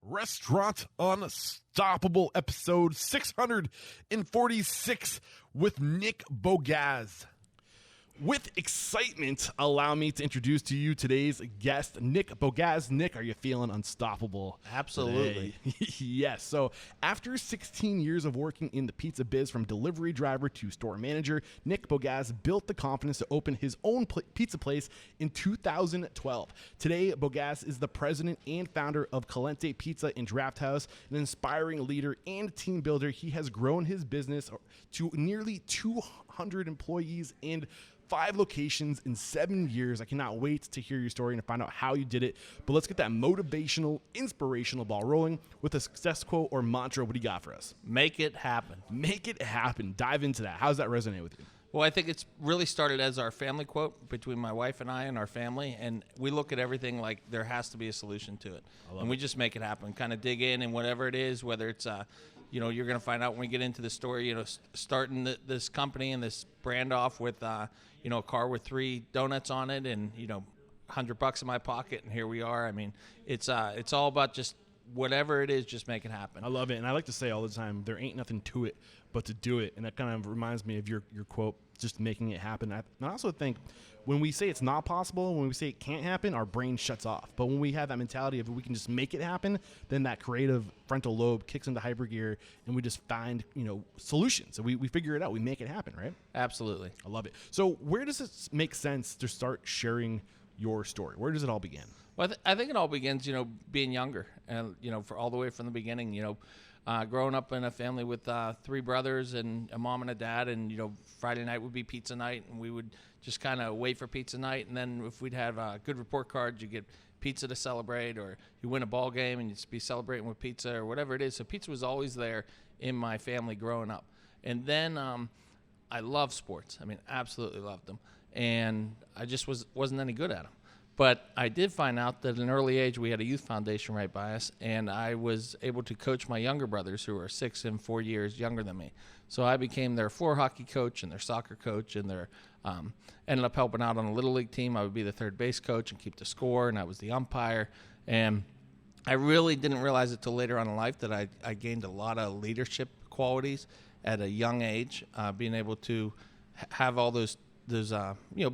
Restaurant Unstoppable, episode 646 with Nick Bogacz. With excitement, allow me to introduce to you today's guest, Nick Bogacz. Nick, are you feeling unstoppable? Absolutely. Yes. So after 16 years of working in the pizza biz from delivery driver to store manager, Nick Bogacz built the confidence to open his own pizza place in 2012. Today, Bogacz is the president and founder of Caliente Pizza in Drafthouse, an inspiring leader and team builder. He has grown his business to nearly 200 employees and 5 locations in 7 years. I cannot wait to hear your story and to find out how you did it. But let's get that motivational, inspirational ball rolling with a success quote or mantra. What do you got for us? Make it happen. Make it happen. Dive into that. How does that resonate with you? Well, I think it's really started as our family quote between my wife and I and our family, and we look at everything like there has to be a solution to it, and we just make it happen. Kind of dig in, and whatever it is, whether it's you're going to find out when we get into the story. Starting this company and this brand off with a car with 3 donuts on it, and $100 in my pocket, and here we are. I mean, it's all about just whatever it is, just make it happen. I love it, and I like to say all the time, there ain't nothing to it but to do it, and that kind of reminds me of your quote, just making it happen. I also think when we say it's not possible, when we say it can't happen, our brain shuts off. But when we have that mentality of we can just make it happen, then that creative frontal lobe kicks into hyper gear, and we just find solutions. So we figure it out. We make it happen, right? Absolutely. I love it. So where does it make sense to start sharing your story? Where does it all begin? Well, I think it all begins, being younger, and for all the way from the beginning. Growing up in a family with 3 brothers and a mom and a dad, and Friday night would be pizza night, and we would just kind of wait for pizza night. And then if we'd have good report cards, you get pizza to celebrate, or you win a ball game and you'd be celebrating with pizza or whatever it is. So pizza was always there in my family growing up. And then I love sports. I mean, absolutely loved them, and I just wasn't any good at them. But I did find out that at an early age, we had a youth foundation right by us, and I was able to coach my younger brothers who were 6 and 4 years younger than me. So I became their floor hockey coach and their soccer coach, and their ended up helping out on a little league team. I would be the third base coach and keep the score, and I was the umpire. And I really didn't realize it till later on in life that I gained a lot of leadership qualities at a young age, being able to have all those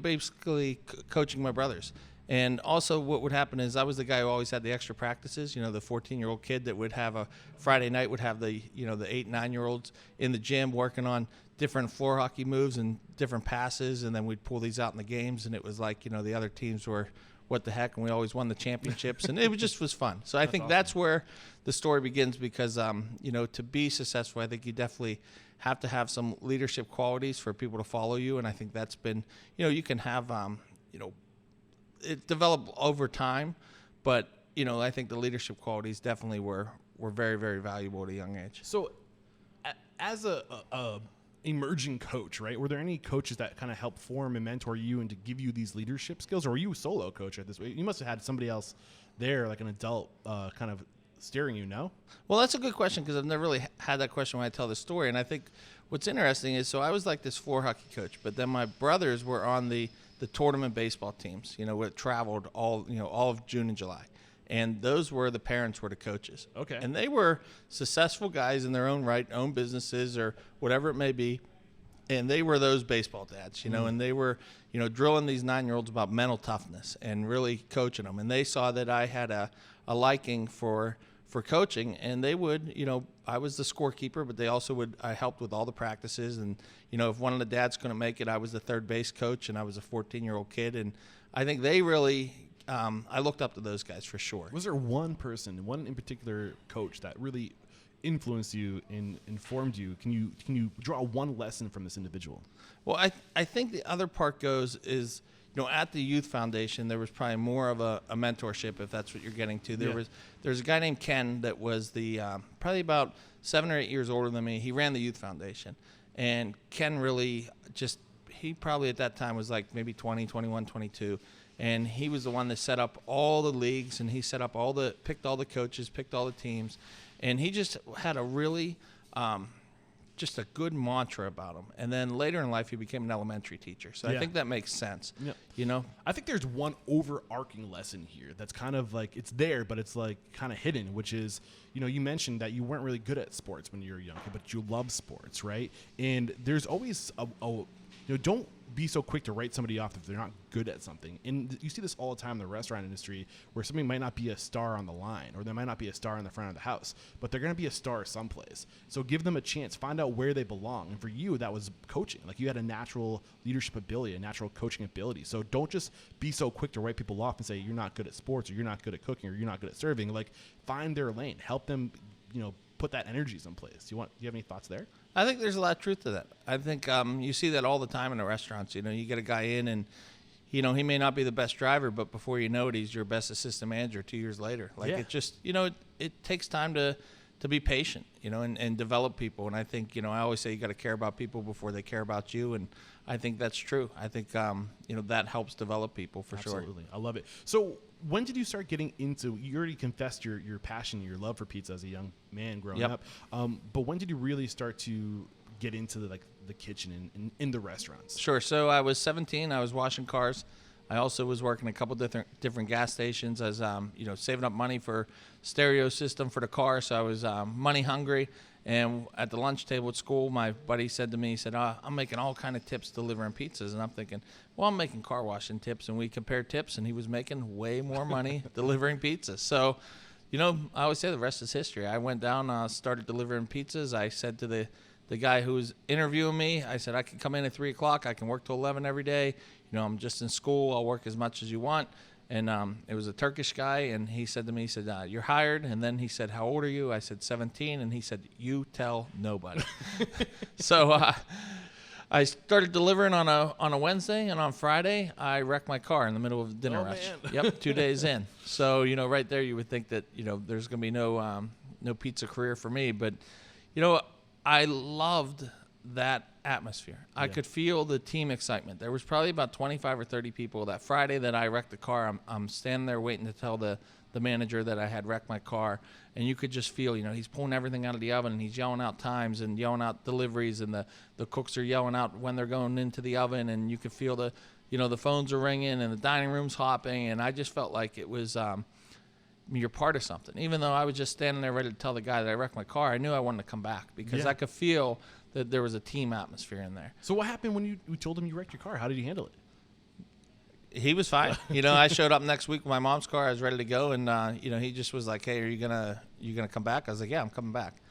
basically coaching my brothers. And also what would happen is I was the guy who always had the extra practices, the 14-year-old kid that would have a Friday night would have the 8, 9-year-olds in the gym working on different floor hockey moves and different passes, and then we'd pull these out in the games, and it was like, the other teams were what the heck, and we always won the championships, and it was fun. So I think that's where the story begins, because, to be successful, I think you definitely have to have some leadership qualities for people to follow you, and I think that's been, you can have, it developed over time, but I think the leadership qualities definitely were very, very valuable at a young age. So, as a emerging coach, right? Were there any coaches that kind of helped form and mentor you and to give you these leadership skills, or were you a solo coach at this way? You must have had somebody else there, like an adult, kind of steering you. No? Well, that's a good question, because I've never really had that question when I tell the story. And I think what's interesting is, so I was like this floor hockey coach, but then my brothers were on the tournament baseball teams, it traveled all of June and July. And those were the parents were the coaches. Okay. And they were successful guys in their own right, own businesses or whatever it may be. And they were those baseball dads, and they were, drilling these 9-year-olds about mental toughness and really coaching them. And they saw that I had a liking for coaching, and they would, I was the scorekeeper, but they also I helped with all the practices. And, if one of the dads couldn't make it, I was the third base coach, and I was a 14-year-old kid. And I think they really, I looked up to those guys for sure. Was there one in particular coach that really influenced you and informed you? Can you draw one lesson from this individual? Well, I think the other part is, at the youth foundation, there was probably more of a mentorship, if that's what you're getting to. There's a guy named Ken that was the probably about 7 or 8 years older than me. He ran the youth foundation, and Ken really he probably at that time was like maybe 20, 21, 22, and he was the one that set up all the leagues, and he set up picked all the coaches, picked all the teams, and he just had a really just a good mantra about him. And then later in life, he became an elementary teacher. So I think that makes sense. Yep. You know, I think there's one overarching lesson here that's kind of like, it's there, but it's like kind of hidden, which is, you know, you mentioned that you weren't really good at sports when you were younger, but you love sports, right? And there's always don't be so quick to write somebody off if they're not good at something. And you see this all the time in the restaurant industry, where somebody might not be a star on the line, or they might not be a star in the front of the house, but they're going to be a star someplace. So give them a chance, find out where they belong. And for you, that was coaching. Like, you had a natural leadership ability, a natural coaching ability. So don't just be so quick to write people off and say, you're not good at sports, or you're not good at cooking, or you're not good at serving. Like, find their lane, help them, put that energy someplace. Do you have any thoughts there? I think there's a lot of truth to that. I think you see that all the time in the restaurants. You know, you get a guy in and, he may not be the best driver, but before you know it, he's your best assistant manager 2 years later. Like, it just, it takes time to be patient, and develop people. And I think, I always say you got to care about people before they care about you. And I think that's true. I think, that helps develop people for sure. Absolutely. I love it. So when did you start getting into, you already confessed your passion, your love for pizza as a young man growing up. But when did you really start to get into the kitchen and in the restaurants? Sure. So I was 17. I was washing cars. I also was working a couple different gas stations as, saving up money for stereo system for the car. So I was money hungry. And at the lunch table at school, my buddy said to me, he said, I'm making all kind of tips delivering pizzas. And I'm thinking, well, I'm making car washing tips. And we compared tips, and he was making way more money delivering pizzas. So, I always say the rest is history. I went down, started delivering pizzas. I said to the guy who was interviewing me, I said, I can come in at 3 o'clock. I can work till 11 every day. I'm just in school. I'll work as much as you want. And it was a Turkish guy, and he said to me, he said, you're hired. And then he said, how old are you? I said, 17. And he said, you tell nobody. So I started delivering on a Wednesday, and on Friday, I wrecked my car in the middle of a dinner rush. Man. Yep, 2 days in. So, right there you would think that, there's going to be no pizza career for me. But, I loved that atmosphere. I could feel the team excitement. There was probably about 25 or 30 people that Friday that I wrecked the car. I'm standing there waiting to tell the manager that I had wrecked my car, and you could just feel, he's pulling everything out of the oven, and he's yelling out times and yelling out deliveries, and the cooks are yelling out when they're going into the oven, and you could feel the phones are ringing and the dining room's hopping, and I just felt like it was you're part of something. Even though I was just standing there ready to tell the guy that I wrecked my car, I knew I wanted to come back because I could feel that there was a team atmosphere in there. So what happened when you told him you wrecked your car? How did he handle it? He was fine. I showed up next week with my mom's car. I was ready to go, and he just was like, "Hey, are you gonna come back?" I was like, "Yeah, I'm coming back."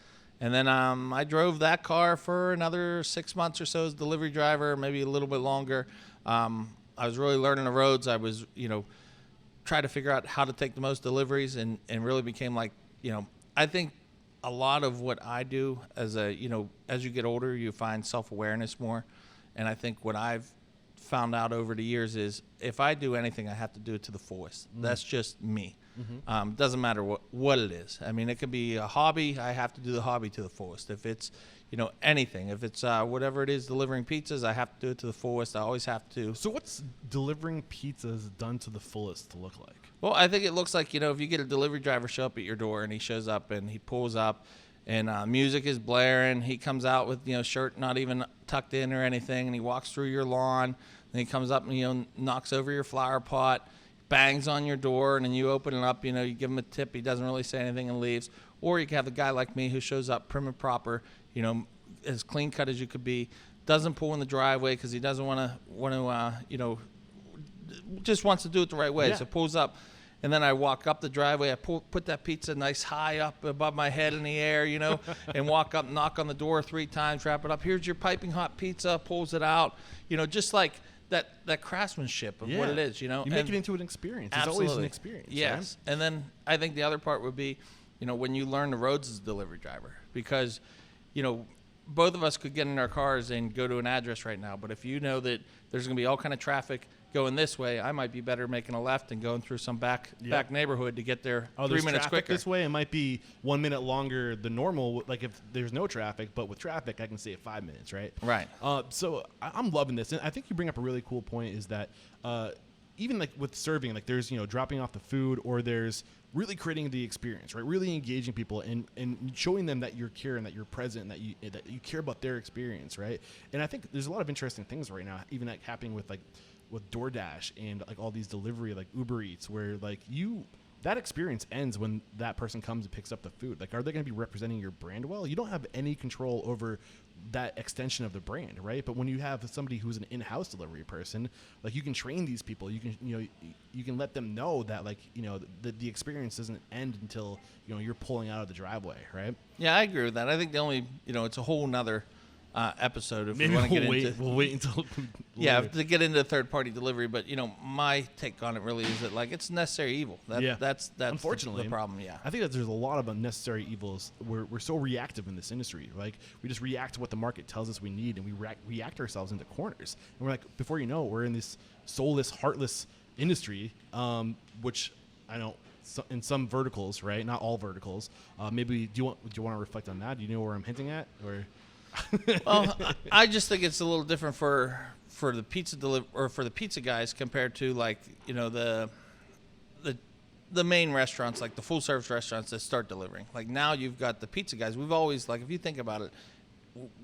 And then I drove that car for another 6 months or so as delivery driver, maybe a little bit longer. I was really learning the roads. I was try to figure out how to take the most deliveries, and really became like, I think a lot of what I do as as you get older, you find self-awareness more. And I think what I've found out over the years is if I do anything, I have to do it to the fullest. That's just me. Doesn't matter what it is. I mean, it could be a hobby. I have to do the hobby to the fullest. If it's, anything, if it's whatever it is, delivering pizzas, I have to do it to the fullest. I always have to. So what's delivering pizzas done to the fullest to look like? Well, I think it looks like, if you get a delivery driver show up at your door, and he shows up and he pulls up and music is blaring. He comes out with, shirt not even tucked in or anything, and he walks through your lawn. Then he comes up and, knocks over your flower pot, bangs on your door, and then you open it up, you give him a tip. He doesn't really say anything and leaves. Or you can have a guy like me who shows up prim and proper, as clean cut as you could be, doesn't pull in the driveway because he doesn't want to, just wants to do it the right way. Yeah. So pulls up, and then I walk up the driveway. I put that pizza nice high up above my head in the air, and walk up, knock on the door 3 times, wrap it up. Here's your piping hot pizza, pulls it out, just like that craftsmanship of what it is, You make it into an experience. Absolutely. It's always an experience. Yes. Right? And then I think the other part would be, when you learn the roads as a delivery driver, because, both of us could get in our cars and go to an address right now. But if you know that there's going to be all kind of traffic going this way, I might be better making a left and going through some back neighborhood to get there 3 minutes quicker. This way, it might be 1 minute longer than normal. Like if there's no traffic, but with traffic, I can save 5 minutes, right? Right. So I'm loving this, and I think you bring up a really cool point. Is that even like with serving, like there's, dropping off the food, or there's really creating the experience, right? Really engaging people and showing them that you're care and that you're present and that you care about their experience, right? And I think there's a lot of interesting things right now, even like happening with DoorDash and like all these delivery, like Uber Eats, where like that experience ends when that person comes and picks up the food. Like, are they going to be representing your brand well? You don't have any control over that extension of the brand, right? But when you have somebody who's an in-house delivery person, like you can train these people. You can, you can let them know that like, the experience doesn't end until, you're pulling out of the driveway, right? Yeah, I agree with that. I think the only, it's a whole nother episode if Maybe we want to get into. We'll wait until yeah, to get into third-party delivery. But my take on it really is that like it's necessary evil. That's unfortunately the problem. Yeah, I think that there's a lot of unnecessary evils. We're so reactive in this industry. Like we just react to what the market tells us we need, and we react ourselves into corners. And we're like, before you know it, we're in this soulless, heartless industry, which I know. So in some verticals, right? Not all verticals. Maybe do you want to reflect on that? Do you know where I'm hinting at, or? Well, I just think it's a little different for the pizza for the pizza guys compared to like the main restaurants, like the full service restaurants that start delivering. Like now you've got the pizza guys. We've always, like, if you think about it,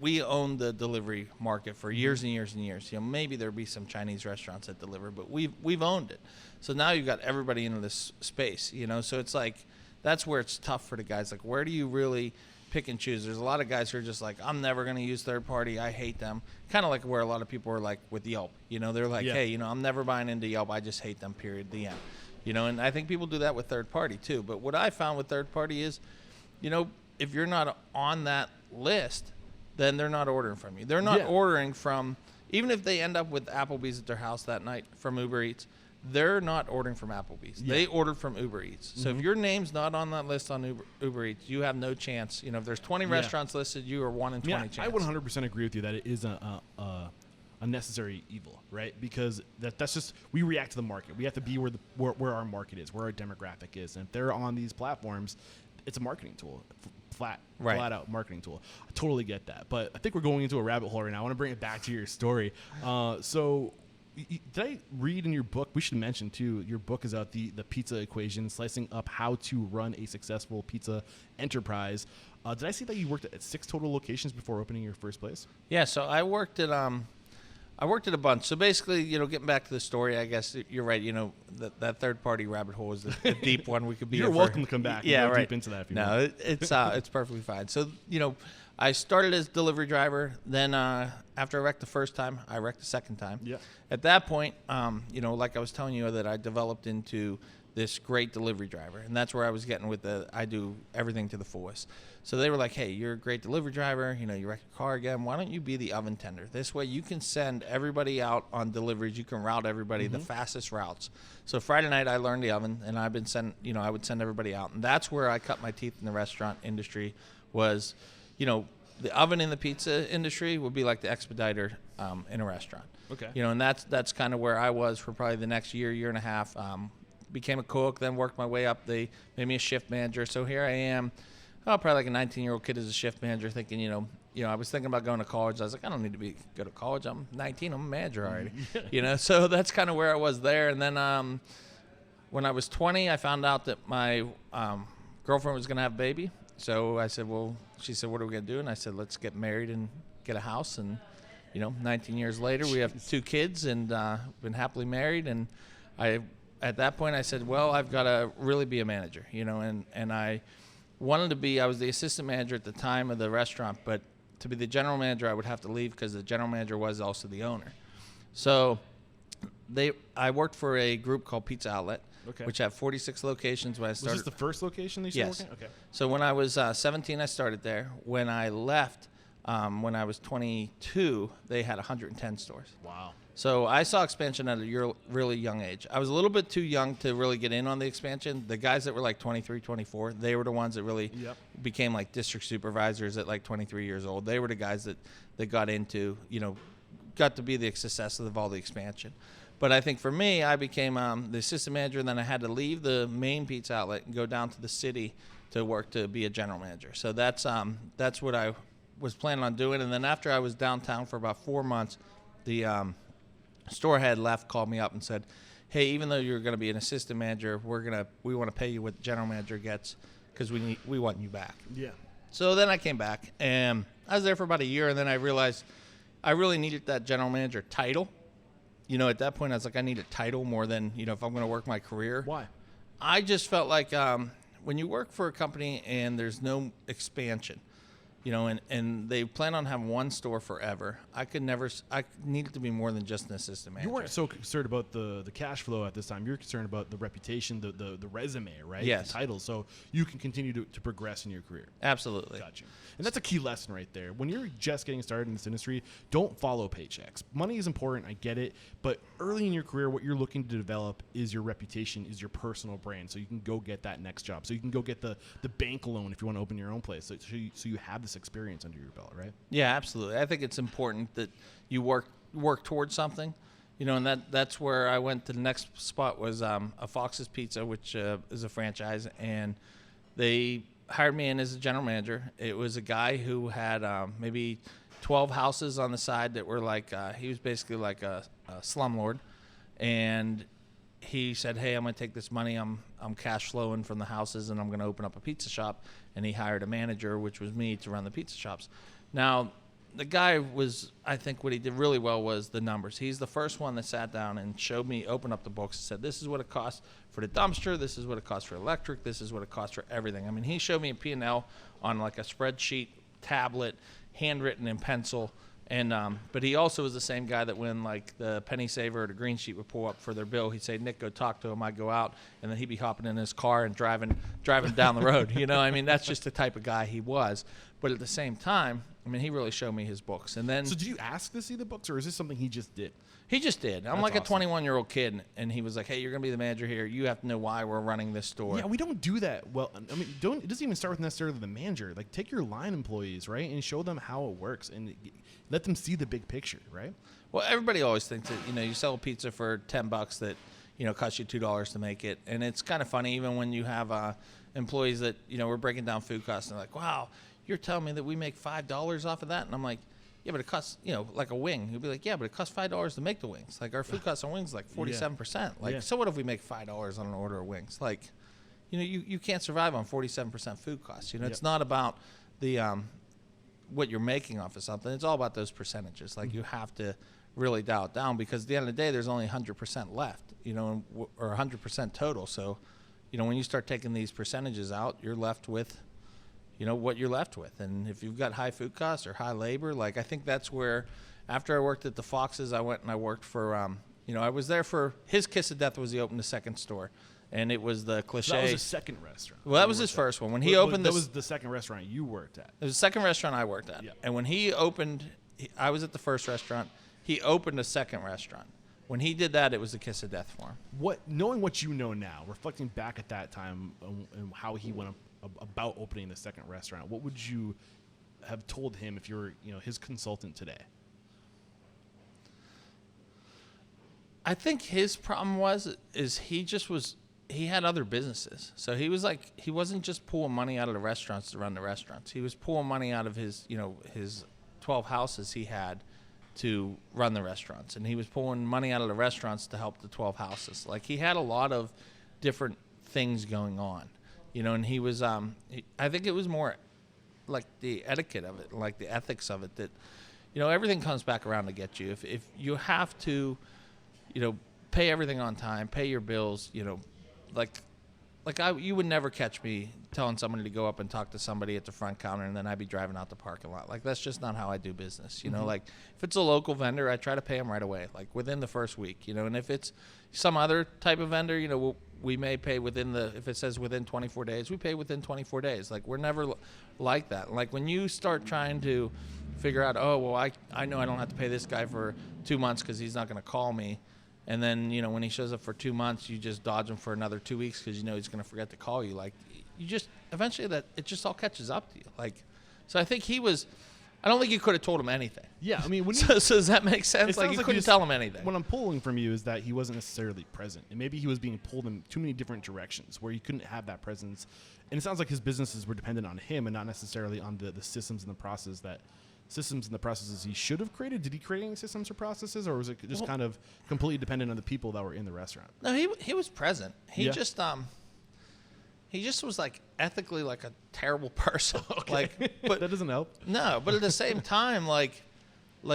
we own the delivery market for years and years and years. Maybe there'll be some Chinese restaurants that deliver, but we've owned it. So now you've got everybody into this space. So it's like that's where it's tough for the guys. Like, where do you really pick and choose? There's a lot of guys who are just like, I'm never going to use third party. I hate them. Kind of like where a lot of people are like with Yelp. They're like, hey, I'm never buying into Yelp. I just hate them, period, the end. And I think people do that with third party too. But what I found with third party is, if you're not on that list, then they're not ordering from you. They're not ordering from, even if they end up with Applebee's at their house that night from Uber Eats, they're not ordering from Applebee's. They ordered from Uber Eats. So if your name's not on that list on Uber Eats, you have no chance. If there's 20 restaurants listed, you are 1 in 20 chance. I 100% agree with you that it is a necessary evil, right? Because that's just, we react to the market. We have to be where our market is, where our demographic is. And if they're on these platforms, it's a marketing tool. Flat out marketing tool. I totally get that. But I think we're going into a rabbit hole right now. I want to bring it back to your story. So did I read in your book, we should mention too, your book is out, the pizza equation, slicing up how to run a successful pizza enterprise. Did I see that you worked at 6 total locations before opening your first place? Yeah, so I worked at a bunch. So basically, getting back to the story, I guess you're right. That third party rabbit hole is a deep one. We could be. You're welcome to come back. Yeah, and go right. Deep into that if you want. It's perfectly fine. So I started as delivery driver. Then after I wrecked the first time, I wrecked the second time. Yeah. At that point, like I was telling you, that I developed into this great delivery driver, and that's where I was getting with I do everything to the fullest. So they were like, hey, you're a great delivery driver, you wrecked your car again, why don't you be the oven tender? This way you can send everybody out on deliveries, you can route everybody the fastest routes. So Friday night I learned the oven, and I've been I would send everybody out, and that's where I cut my teeth in the restaurant industry. Was the oven in the pizza industry would be like the expediter in a restaurant. Okay. And that's kind of where I was for probably the next year and a half. Became a cook, then worked my way up. They made me a shift manager. So here I am, probably like a 19-year-old kid as a shift manager, thinking, I was thinking about going to college. I was like, I don't need to go to college. I'm 19. I'm a manager already. So that's kind of where I was there. And then when I was 20, I found out that my girlfriend was going to have a baby. So I said, she said, what are we going to do? And I said, let's get married and get a house. And, 19 years later, we have 2 kids and been happily married. And at that point, I said, well, I've got to really be a manager, and I wanted to be, I was the assistant manager at the time of the restaurant, but to be the general manager, I would have to leave because the general manager was also the owner. So I worked for a group called Pizza Outlet, which had 46 locations when I started. Was this the first location that you started working? Okay. So when I was 17, I started there. When I left, when I was 22, they had 110 stores. Wow. So I saw expansion at a really young age. I was a little bit too young to really get in on the expansion. The guys that were like 23, 24, they were the ones that really became like district supervisors at like 23 years old. They were the guys that got into, got to be the success of all the expansion. But I think for me, I became the assistant manager, and then I had to leave the main Pizza Outlet and go down to the city to work to be a general manager. So that's what I was planning on doing. And then after I was downtown for about 4 months, the store head called me up and said, hey, even though you're going to be an assistant manager, we want to pay you what the general manager gets because we want you back. Yeah. So then I came back, and I was there for about a year, and then I realized I really needed that general manager title. At that point, I was like, I need a title more than, if I'm going to work my career. Why? I just felt like when you work for a company and there's no expansion, and they plan on having one store forever, I needed to be more than just an assistant manager. You weren't so concerned about the cash flow at this time. You're concerned about the reputation, the resume, right? Yes. The title, so you can continue to progress in your career. Absolutely. Got you. And that's a key lesson right there. When you're just getting started in this industry, don't follow paychecks. Money is important, I get it, but early in your career, what you're looking to develop is your reputation, is your personal brand, so you can go get that next job. So you can go get the bank loan if you want to open your own place, so you have this experience under your belt, right? Yeah, absolutely. I think it's important that you work towards something, and that's where I went to. The next spot was a Fox's Pizza, which is a franchise, and they hired me in as a general manager. It was a guy who had maybe 12 houses on the side that were like, he was basically like a slumlord, and he said, hey, I'm going to take this money, I'm cash flowing from the houses, and I'm going to open up a pizza shop. And he hired a manager, which was me, to run the pizza shops. Now, the guy was, I think what he did really well was the numbers. He's the first one that sat down and showed me, opened up the books and said, this is what it costs for the dumpster, this is what it costs for electric, this is what it costs for everything. I mean, he showed me a P&L on like a spreadsheet, tablet, handwritten in pencil. And but he also was the same guy that when like the penny saver or the green sheet would pull up for their bill, he'd say, Nick, go talk to him. I'd go out, and then he'd be hopping in his car and driving down the road. I mean, that's just the type of guy he was. But at the same time, I mean, he really showed me his books. And then, so did you ask to see the books, or is this something he just did? He just did. I'm like awesome. A 21-year-old kid, and he was like, hey, you're going to be the manager here. You have to know why we're running this store. Yeah, we don't do that. Well, I mean, it doesn't even start with necessarily the manager. Like, take your line employees, right, and show them how it works, and let them see the big picture, right? Well, everybody always thinks that, you sell a pizza for $10 that, costs you $2 to make it. And it's kind of funny, even when you have employees that, we're breaking down food costs, and they're like, wow, you're telling me that we make $5 off of that? And I'm like, yeah, but it costs, like a wing. You'd be like, yeah, but it costs $5 to make the wings. Like, our food costs on wings is like 47%. Like, so what if we make $5 on an order of wings? Like, you can't survive on 47% food costs. It's not about the what you're making off of something. It's all about those percentages. Like, you have to really dial it down, because at the end of the day, there's only 100% left, or 100% total. So, when you start taking these percentages out, you're left with what you're left with. And if you've got high food costs or high labor, like, I think that's where, after I worked at the Foxes, I went and I worked for, I was there for, his kiss of death was he opened the second store. And it was the cliche. So that was his second restaurant. Well, that was his first one. When he opened this. That was the second restaurant you worked at. It was the second restaurant I worked at. Yeah. And when he opened, I was at the first restaurant. He opened a second restaurant. When he did that, it was the kiss of death for him. Knowing what you know now, reflecting back at that time and how he went about opening the second restaurant, what would you have told him if you were, his consultant today? I think his problem he had other businesses. So he was like, he wasn't just pulling money out of the restaurants to run the restaurants. He was pulling money out of his 12 houses he had to run the restaurants. And he was pulling money out of the restaurants to help the 12 houses. Like, he had a lot of different things going on, and he was, I think it was more like the etiquette of it, like the ethics of it, that, everything comes back around to get you. If you have to, pay everything on time, pay your bills, you would never catch me telling somebody to go up and talk to somebody at the front counter, and then I'd be driving out the parking lot. Like, that's just not how I do business. Like, if it's a local vendor, I try to pay them right away, like within the first week, and if it's some other type of vendor, we may pay if it says within 24 days, we pay within 24 days. Like, we're never like that. Like, when you start trying to figure out, oh, well, I know I don't have to pay this guy for 2 months because he's not going to call me. And then, when he shows up for 2 months, you just dodge him for another 2 weeks because he's going to forget to call you. Like, eventually it just all catches up to you. Like, so I think I don't think you could have told him anything. Yeah, I mean, so does that make sense? Like, you couldn't tell him anything. What I'm pulling from you is that he wasn't necessarily present. And maybe he was being pulled in too many different directions where he couldn't have that presence. And it sounds like his businesses were dependent on him and not necessarily on the systems and the process that systems and the processes he should have created? Did he create any systems or processes, or was it just kind of completely dependent on the people that were in the restaurant? No, he was present. He just was like ethically like a terrible person. Okay. Like, but that doesn't help. No, but at the same time, like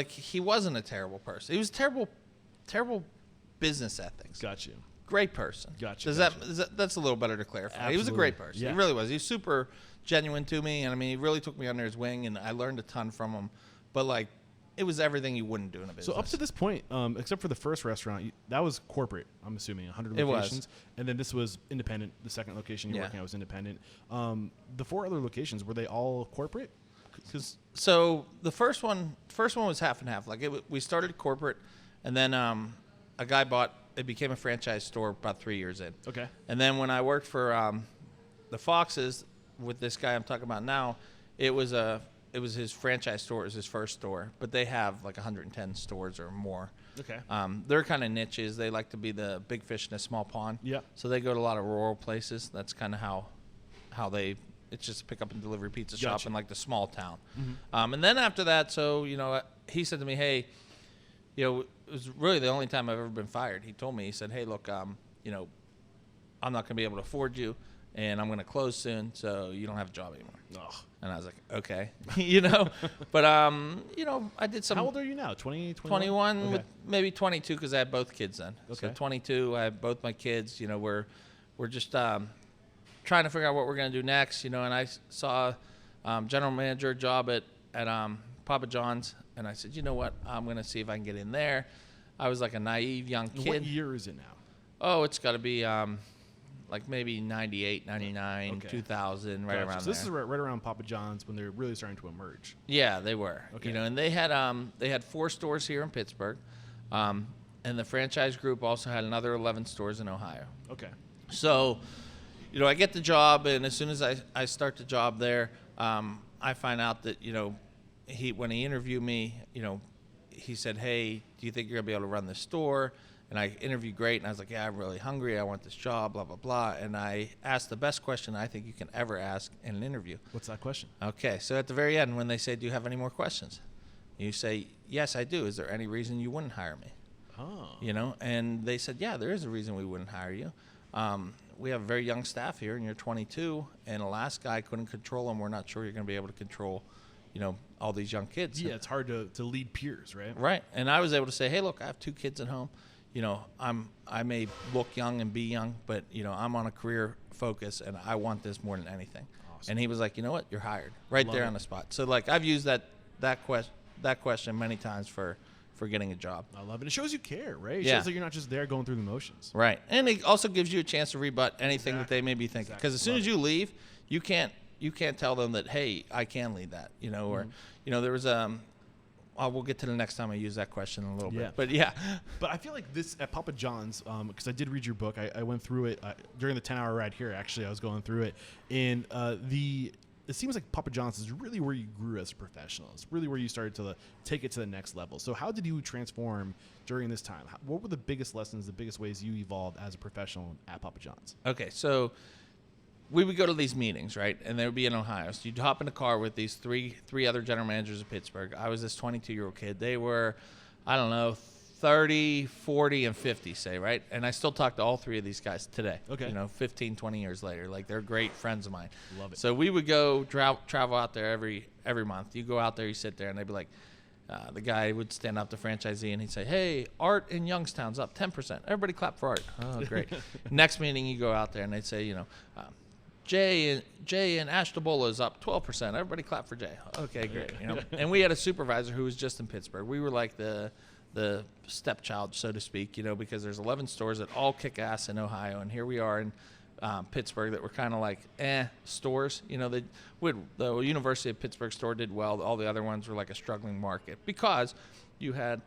he wasn't a terrible person. He was terrible business ethics. Got you. Great person. Gotcha. That's a little better to clarify. Absolutely. He was a great person. Yeah. He really was. He was super genuine to me, and I mean, he really took me under his wing, and I learned a ton from him. But like, it was everything you wouldn't do in a business. So up to this point, except for the first restaurant, that was corporate, I'm assuming, 100 It locations. was. And then this was independent. The second location you're working at was independent. The 4 other locations, were they all corporate? So the first one was half and half. Like we started corporate, and then a guy it became a franchise store about 3 years in. Okay. And then when I worked for the Foxes with this guy I'm talking about now, it was his franchise store. It was his first store, but they have like 110 stores or more. Okay. They're kind of niches. They like to be the big fish in a small pond. Yeah. So they go to a lot of rural places. That's kind of how they. It's just a pick up and delivery pizza shop Gotcha. in like the small town. Mm-hmm. And then after that, so he said to me, "Hey, it was really the only time I've ever been fired." He told me, he said, "Hey, look, I'm not going to be able to afford you, and I'm going to close soon, so you don't have a job anymore." Ugh. And I was like, "Okay," But I did some. How old are you now? 20, 21, okay. with maybe 22, because I had both kids then. Okay. So 22, I had both my kids. We're just trying to figure out what we're going to do next. And I saw general manager job at Papa John's, and I said, you know what? I'm going to see if I can get in there. I was like a naive young kid. What year is it now? Oh, it's got to be like maybe 98, 99, Okay. 2000, right Gotcha. around so there. this is right around Papa John's when they're really starting to emerge. Yeah, they were. Okay. And they had 4 stores here in Pittsburgh, and the franchise group also had another 11 stores in Ohio. Okay. So, I get the job, and as soon as I start the job there, I find out that when he interviewed me, he said, "Hey, do you think you're gonna be able to run this store?" And I interviewed great, and I was like, "Yeah, I'm really hungry. I want this job, blah, blah, blah." And I asked the best question I think you can ever ask in an interview. What's that question? Okay, so at the very end, when they say, "Do you have any more questions?" You say, "Yes, I do. Is there any reason you wouldn't hire me?" Oh. And they said, "Yeah, there is a reason we wouldn't hire you. We have a very young staff here, and you're 22, and the last guy couldn't control them. We're not sure you're going to be able to control, all these young kids." Yeah, it's hard to lead peers, right? Right. And I was able to say, "Hey, look, I have 2 kids at home. I may look young and be young, but, I'm on a career focus, and I want this more than anything." Awesome. And he was like, "You know what? You're hired." Right Love there it. on the spot. So, like, I've used that question many times for getting a job. I love it. It shows you care, right? It Yeah. shows that you're not just there going through the motions. Right. And it also gives you a chance to rebut anything that they may be thinking. Because as soon as you leave, you can't tell them that, "Hey, I can lead that," or, there was we'll get to the next time I use that question in a little Yeah. bit. But yeah. But I feel like this at Papa John's, because I did read your book. I went through it during the 10-hour ride here. Actually, I was going through it, and it seems like Papa John's is really where you grew as a professional. It's really where you started to take it to the next level. So how did you transform during this time? What were the biggest lessons, the biggest ways you evolved as a professional at Papa John's? Okay, so we would go to these meetings, right? And they would be in Ohio. So you'd hop in a car with these three other general managers of Pittsburgh. I was this 22-year-old kid. They were, 30, 40, and 50, say, right? And I still talk to all 3 of these guys today. Okay. 15, 20 years later. Like, they're great friends of mine. Love it. So we would go travel out there every month. You go out there, you sit there, and they'd be like, the guy would stand up to franchisee, and he'd say, "Hey, Art in Youngstown's up 10%. Everybody clap for Art." Oh, great. Next meeting, you go out there, and they'd say, Jay and Ashtabula is up 12%. Everybody clap for Jay. Okay, great. And we had a supervisor who was just in Pittsburgh. We were like the stepchild, so to speak, because there's 11 stores that all kick ass in Ohio, and here we are in Pittsburgh that were kind of like stores. The University of Pittsburgh store did well. All the other ones were like a struggling market because you had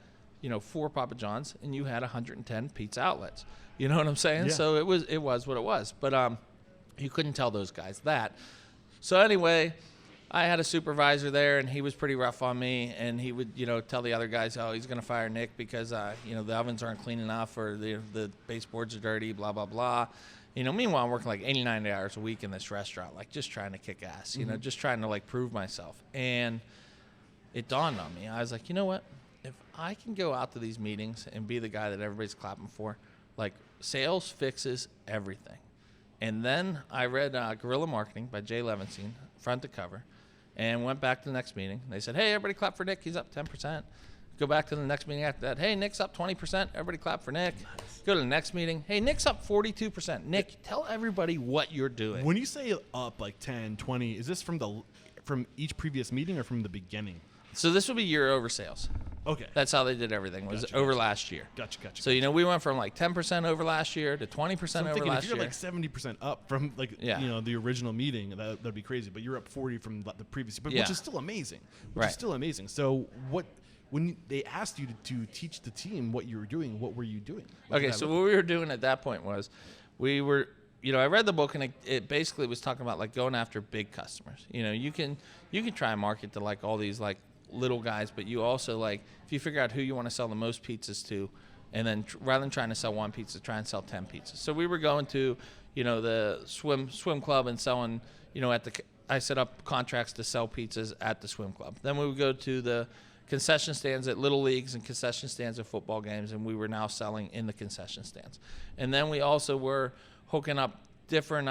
4 Papa John's and you had 110 pizza outlets. You know what I'm saying? Yeah. So it was what it was. But you couldn't tell those guys that. So anyway, I had a supervisor there, and he was pretty rough on me, and he would, tell the other guys, "Oh, he's going to fire Nick because, the ovens aren't clean enough or the baseboards are dirty, blah, blah, blah." Meanwhile, I'm working like 89 hours a week in this restaurant, like just trying to kick ass, just trying to like prove myself. And, it dawned on me. I was like, you know what? If I can go out to these meetings and be the guy that everybody's clapping for, like, sales fixes everything. And then I read Guerrilla Marketing by Jay Levinstein, front to cover, and went back to the next meeting. They said, hey, everybody clap for Nick. He's up 10%. Go back to the next meeting after that. Hey, Nick's up 20%. Everybody clap for Nick. Nice. Go to the next meeting. Hey, Nick's up 42%. Nick, tell everybody what you're doing. When you say up like 10, 20, is this from each previous meeting or from the beginning? So this would be year over sales. Okay. That's how they did everything, was over last year. Gotcha. So, we went from like 10% over last year to 20% over last if year. you're like 70% up from the original meeting, that'd be crazy. But you're up 40 from the previous year, which is still amazing. So when they asked you to teach the team what you were doing, what were you doing? What we were doing at that point was we were, I read the book, and it basically was talking about like going after big customers. You can try and market to like all these like little guys, but you also, like, if you figure out who you want to sell the most pizzas to, and then rather than trying to sell one pizza, try and sell 10 pizzas. So we were going to, the swim club and selling, I set up contracts to sell pizzas at the swim club. Then we would go to the concession stands at little leagues and concession stands at football games, and we were now selling in the concession stands. And then we also were hooking up different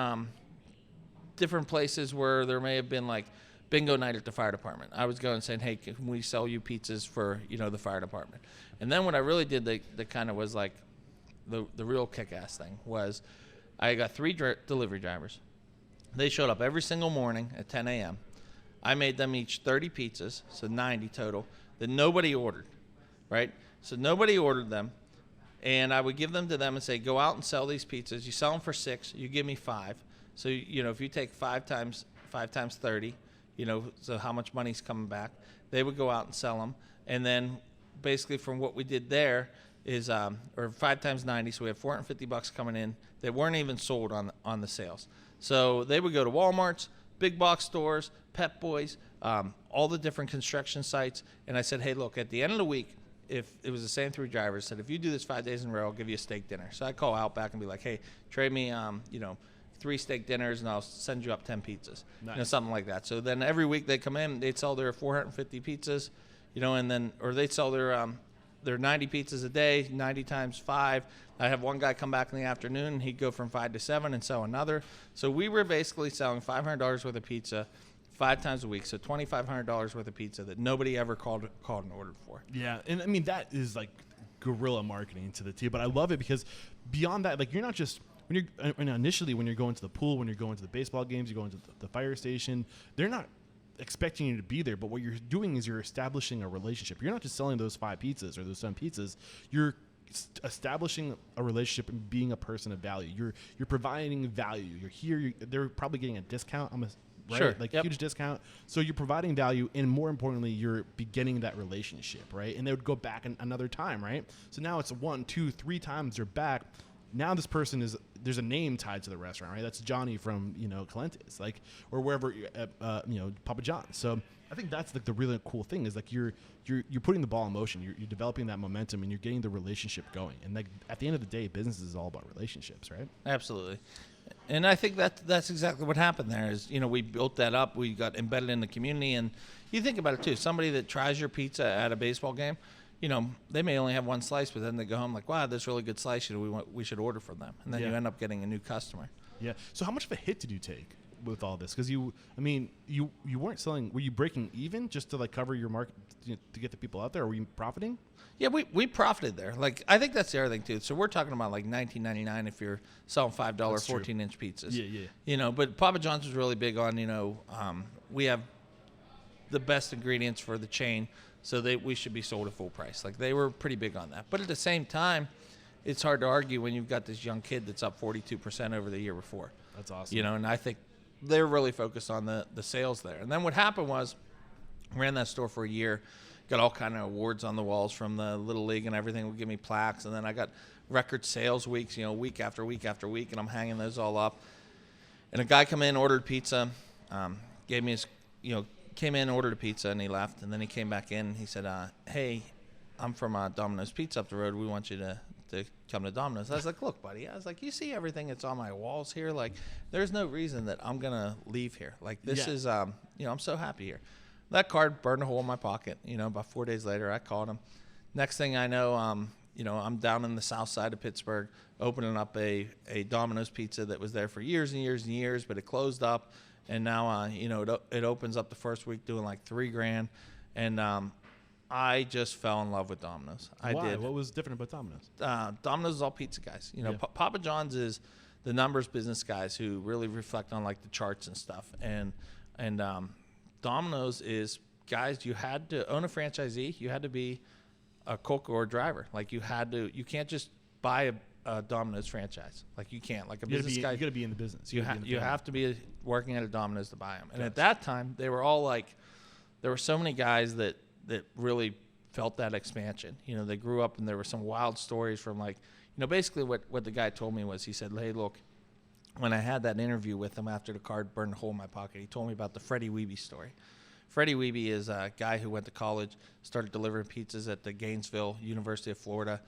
places where there may have been like bingo night at the fire department. I was going and saying, hey, can we sell you pizzas for, the fire department? And then what I really did that kind of was like the real kick-ass thing was I got 3 delivery drivers. They showed up every single morning at 10 a.m. I made them each 30 pizzas, so 90 total, that nobody ordered, right? So nobody ordered them, and I would give them to them and say, go out and sell these pizzas. You sell them for 6, you give me 5. So, if you take 5 times 30, so how much money's coming back, they would go out and sell them. And then basically from what we did there is, or 5 times 90, so we have $450 coming in that weren't even sold on the sales. So they would go to Walmart's, big box stores, Pep Boys, all the different construction sites. And I said, hey, look, at the end of the week, if it was the same 3 drivers, said, if you do this 5 days in a row, I'll give you a steak dinner. So I call Outback and be like, hey, trade me, 3 steak dinners, and I'll send you up 10 pizzas, nice. Something like that. So then every week they come in, they'd sell their 450 pizzas, and then, or they'd sell their 90 pizzas a day, 90 times 5. I'd have one guy come back in the afternoon, and he'd go from 5 to 7 and sell another. So we were basically selling $500 worth of pizza 5 times a week, so $2,500 worth of pizza that nobody ever called and ordered for. Yeah, and I mean, that is like guerrilla marketing to the T, but I love it because beyond that, like, you're not just initially when you're going to the pool, when you're going to the baseball games, you're going to the fire station, they're not expecting you to be there, but what you're doing is you're establishing a relationship. You're not just selling those 5 pizzas or those 7 pizzas. You're establishing a relationship and being a person of value. You're providing value. You're here. They're probably getting a discount. Right? Sure. Like huge discount. So you're providing value, and more importantly, you're beginning that relationship, right? And they would go back another time, right? So now it's 1, 2, 3 times they're back. Now this person there's a name tied to the restaurant, right? That's Johnny from, Caliente's, like, or wherever, Papa John's. So I think that's like the really cool thing is like you're putting the ball in motion. You're developing that momentum, and you're getting the relationship going. And like at the end of the day, business is all about relationships, right? Absolutely. And I think that's exactly what happened there is, we built that up. We got embedded in the community. And you think about it, too. Somebody that tries your pizza at a baseball game, they may only have 1 slice, but then they go home like, wow, that's a really good slice. We should order from them. And then you end up getting a new customer. Yeah. So how much of a hit did you take with all this? Because you weren't selling. Were you breaking even just to like cover your market to get the people out there? Or were you profiting? Yeah, we profited there. Like, I think that's the other thing too. So we're talking about like $19.99 if you're selling $5 14-inch pizzas. Yeah. But Papa John's was really big on we have the best ingredients for the chain, so we should be sold at full price. Like, they were pretty big on that. But at the same time, it's hard to argue when you've got this young kid that's up 42% over the year before. That's awesome. And I think they're really focused on the sales there. And then what happened was, ran that store for a year, got all kind of awards on the walls from the Little League and everything would give me plaques. And then I got record sales weeks, week after week after week, and I'm hanging those all up. And a guy come in, ordered pizza, gave me his, came in, ordered a pizza, and he left. And then he came back in, and he said, hey, I'm from Domino's Pizza up the road. We want you to come to Domino's. I was like, look, buddy. I was like, you see everything that's on my walls here? Like, there's no reason that I'm going to leave here. Like, this is, I'm so happy here. That card burned a hole in my pocket. About 4 days later, I called him. Next thing I know, I'm down in the south side of Pittsburgh opening up a Domino's Pizza that was there for years and years and years, but it closed up. And now, it opens up the first week doing like $3,000. And I just fell in love with Domino's. I did. What was different about Domino's? Domino's is all pizza guys. Papa John's is the numbers business guys who really reflect on like the charts and stuff. And Domino's is guys, you had to own a franchisee. You had to be a cook or a driver. Like you can't just buy a Domino's franchise. Like you can't, like a business guy. You got to be in the business. You have to be working at a Domino's to buy them. And at that time, they were all like, there were so many guys that really felt that expansion. They grew up and there were some wild stories from like, basically what the guy told me was, he said, hey, look, when I had that interview with him after the card burned a hole in my pocket, he told me about the Freddie Wiebe story. Freddie Wiebe is a guy who went to college, started delivering pizzas at the Gainesville, University of Florida,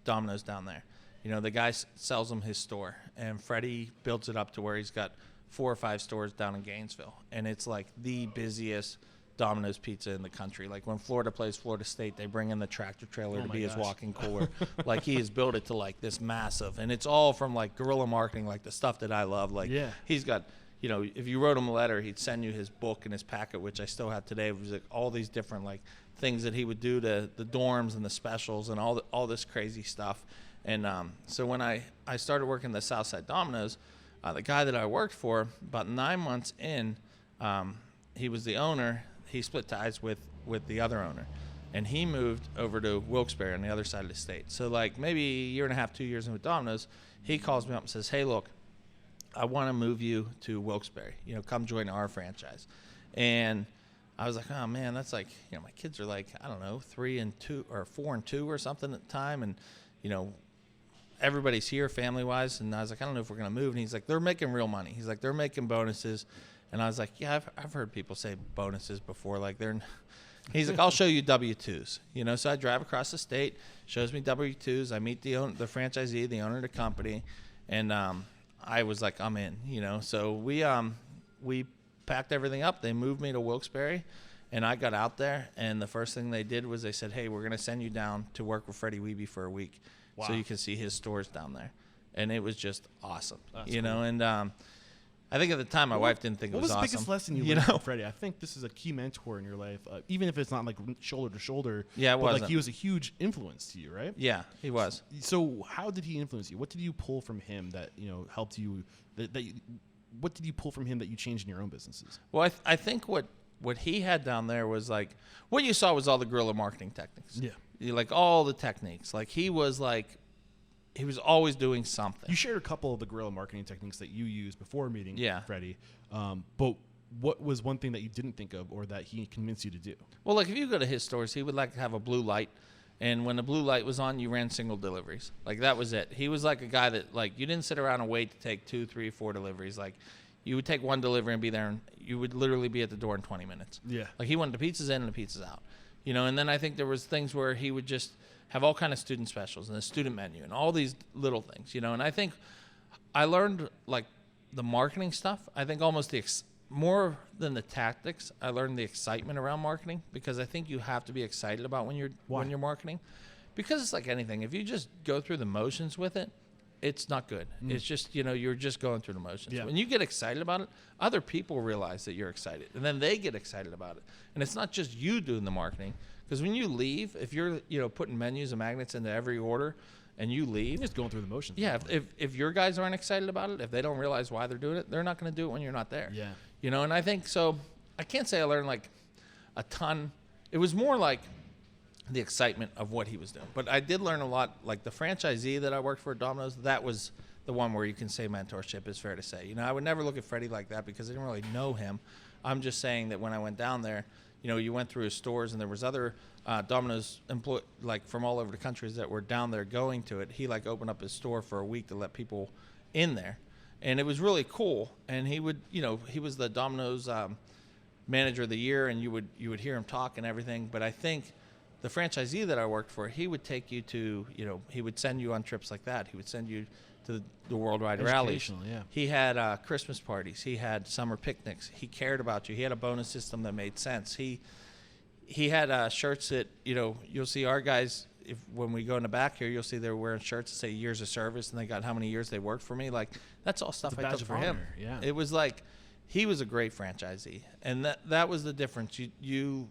Domino's down there. The guy sells him his store, and Freddie builds it up to where he's got 4 or 5 stores down in Gainesville, and it's like the busiest Domino's pizza in the country. Like when Florida plays Florida State, they bring in the tractor trailer to be his walk-in cooler. Like he has built it to like this massive, and it's all from like guerrilla marketing, like the stuff that I love. Like he's got, if you wrote him a letter, he'd send you his book and his packet, which I still have today. It was like all these different like things that he would do to the dorms and the specials and all this crazy stuff. And so when I started working the Southside Domino's, the guy that I worked for, about 9 months in, he was the owner. He split ties with the other owner, and he moved over to Wilkes-Barre on the other side of the state. So like maybe a year and a half, 2 years in with Domino's, he calls me up and says, hey, look, I want to move you to Wilkes-Barre. Come join our franchise. And I was like, oh man, that's like, my kids are like, I don't know, 3 and 2 or 4 and 2 or something at the time, and everybody's here family-wise. And I was like, I don't know if we're gonna move. And he's like, they're making real money. He's like, they're making bonuses. And I was like, yeah, I've heard people say bonuses before. Like he's like, I'll show you W-2s. So I drive across the state, shows me W-2s. I meet the franchisee, the owner of the company, and I was like, I'm in. So we packed everything up. They moved me to Wilkes-Barre, and I got out there. And the first thing they did was they said, hey, we're gonna send you down to work with Freddie Wiebe for a week, so you can see his stores down there. And it was just awesome. That's cool. And I think at the time my wife didn't think it was awesome. What was the biggest lesson you learned from Freddie? I think this is a key mentor in your life, even if it's not like shoulder to shoulder. Yeah, it was. Like he was a huge influence to you, right? Yeah, he was. So how did he influence you? What did you pull from him that helped you? What did you pull from him that you changed in your own businesses? Well, I think what he had down there was like what you saw was all the guerrilla marketing techniques. Yeah, like all the techniques. Like he was always doing something. You shared a couple of the guerrilla marketing techniques that you used before meeting Freddie. But what was one thing that you didn't think of or that he convinced you to do? Well, like if you go to his stores, he would like to have a blue light. And when the blue light was on, you ran single deliveries. Like that was it. He was like a guy that like you didn't sit around and wait to take 2, 3, 4 deliveries. Like you would take one delivery and be there, and you would literally be at the door in 20 minutes. Yeah. Like he wanted the pizzas in and the pizzas out. And then I think there was things where he would just have all kind of student specials and a student menu and all these little things, And I think I learned like the marketing stuff. I think almost more than the tactics, I learned the excitement around marketing, because I think you have to be excited about when you're marketing, because it's like anything. If you just go through the motions with it, it's not good. It's just, you're just going through the motions. Yeah. When you get excited about it, other people realize that you're excited, and then they get excited about it. And it's not just you doing the marketing. Because when you leave, if you're putting menus and magnets into every order, and you leave, you're just going through the motions. Yeah, if your guys aren't excited about it, if they don't realize why they're doing it, they're not going to do it when you're not there. Yeah, and I think so. I can't say I learned like a ton. It was more like the excitement of what he was doing. But I did learn a lot. Like the franchisee that I worked for at Domino's, that was the one where you can say mentorship is fair to say. I would never look at Freddie like that because I didn't really know him. I'm just saying that when I went down there, you went through his stores, and there was other Domino's like from all over the countries that were down there going to it. He like opened up his store for a week to let people in there, and it was really cool. And he would, he was the Domino's manager of the year, and you would hear him talk and everything. But I think the franchisee that I worked for, he would take you to, he would send you on trips like that. He would send you to the worldwide rallies. Educational, yeah. He had Christmas parties. He had summer picnics. He cared about you. He had a bonus system that made sense. He had shirts that, you know, you'll see our guys, when we go in the back here, you'll see they're wearing shirts that say years of service, and they got how many years they worked for me. Like, that's all stuff I took for him. Yeah. It was like, he was a great franchisee, and that was the difference. You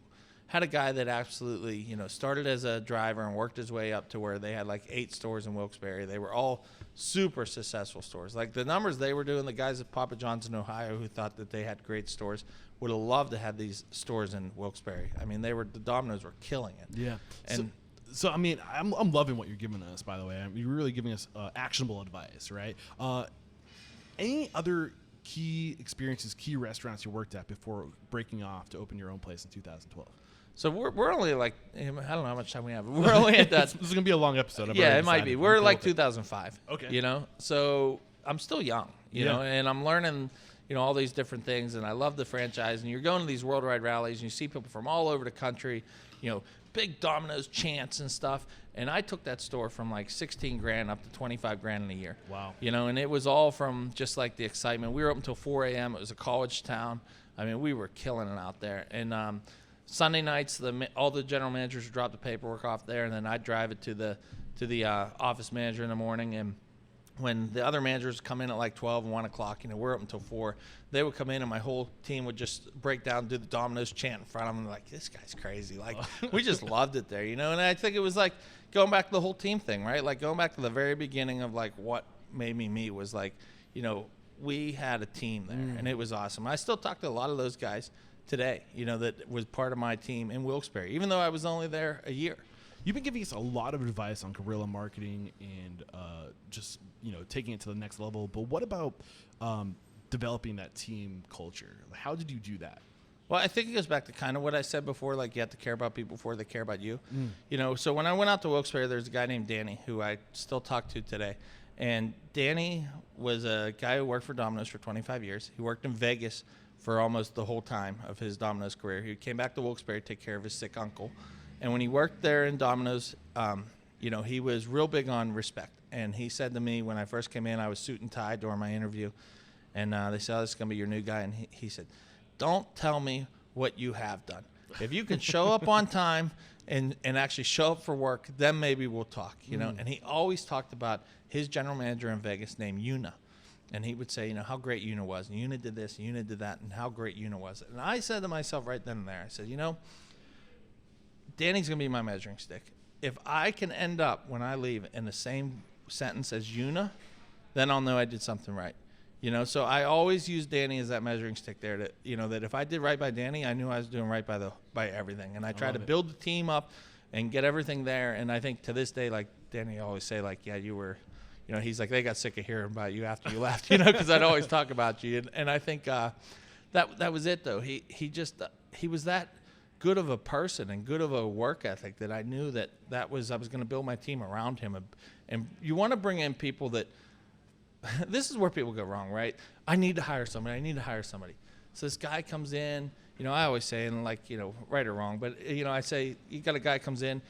had a guy that absolutely, you know, started as a driver and worked his way up to where they had like 8 stores in Wilkes-Barre. They were all super successful stores. Like, the numbers they were doing, the guys at Papa John's in Ohio who thought that they had great stores would have loved to have these stores in Wilkes-Barre. I mean, the Domino's were killing it. Yeah. And so I mean, I'm loving what you're giving us, by the way. You're really giving us actionable advice, right? Any other key experiences, key restaurants you worked at before breaking off to open your own place in 2012? So we're only like, I don't know how much time we have. We're only at that. This is gonna be a long episode. Yeah, it might be. We're like 2005. Okay. You know, so I'm still young. You know, and I'm learning, you know, all these different things, and I love the franchise. And you're going to these worldwide rallies, and you see people from all over the country. You know, big Domino's chants and stuff. And I took that store from like 16 grand up to 25 grand in a year. Wow. You know, and it was all from just like the excitement. We were up until 4 a.m. It was a college town. I mean, we were killing it out there. And Sunday nights, all the general managers would drop the paperwork off there, and then I'd drive it to the office manager in the morning. And when the other managers come in at like 12 and 1 o'clock, you know, we're up until 4, they would come in and my whole team would just break down, do the Domino's chant in front of them. Like, this guy's crazy. Like, we just loved it there, you know? And I think it was like going back to the whole team thing, right? Like, going back to the very beginning of like what made me was like, you know, we had a team there and it was awesome. I still talk to a lot of those guys today, you know, that was part of my team in Wilkes-Barre, even though I was only there a year. You've been giving us a lot of advice on guerrilla marketing and just, you know, taking it to the next level. But what about developing that team culture? How did you do that? Well, I think it goes back to kind of what I said before, like you have to care about people before they care about you. You know, so when I went out to Wilkes-Barre, there's a guy named Danny who I still talk to today. And Danny was a guy who worked for Domino's for 25 years. He worked in Vegas for almost the whole time of his Domino's career. He came back to Wilkes-Barre to take care of his sick uncle. And when he worked there in Domino's, you know, he was real big on respect. And he said to me when I first came in, I was suit and tie during my interview. And they said, oh, this is going to be your new guy. And he said, don't tell me what you have done. If you can show up on time and actually show up for work, then maybe we'll talk, you know. And he always talked about his general manager in Vegas named Una. And he would say, you know, how great Una was. And Una did this, and Una did that, and how great Una was. And I said to myself right then and there, I said, you know, Danny's going to be my measuring stick. If I can end up, when I leave, in the same sentence as Una, then I'll know I did something right. You know, so I always use Danny as that measuring stick there to, you know, that if I did right by Danny, I knew I was doing right by everything. And I tried to build the team up and get everything there. And I think to this day, like Danny always say, like, yeah, you were, you know, he's like, they got sick of hearing about you after you left, you know, because I'd always talk about you. And I think that was it, though. He just, he was that good of a person and good of a work ethic that I knew that I was going to build my team around him. And you want to bring in people that, this is where people go wrong, right? I need to hire somebody. So this guy comes in, you know, I always say, and like, you know, right or wrong, but, you know, I say, you got a guy comes in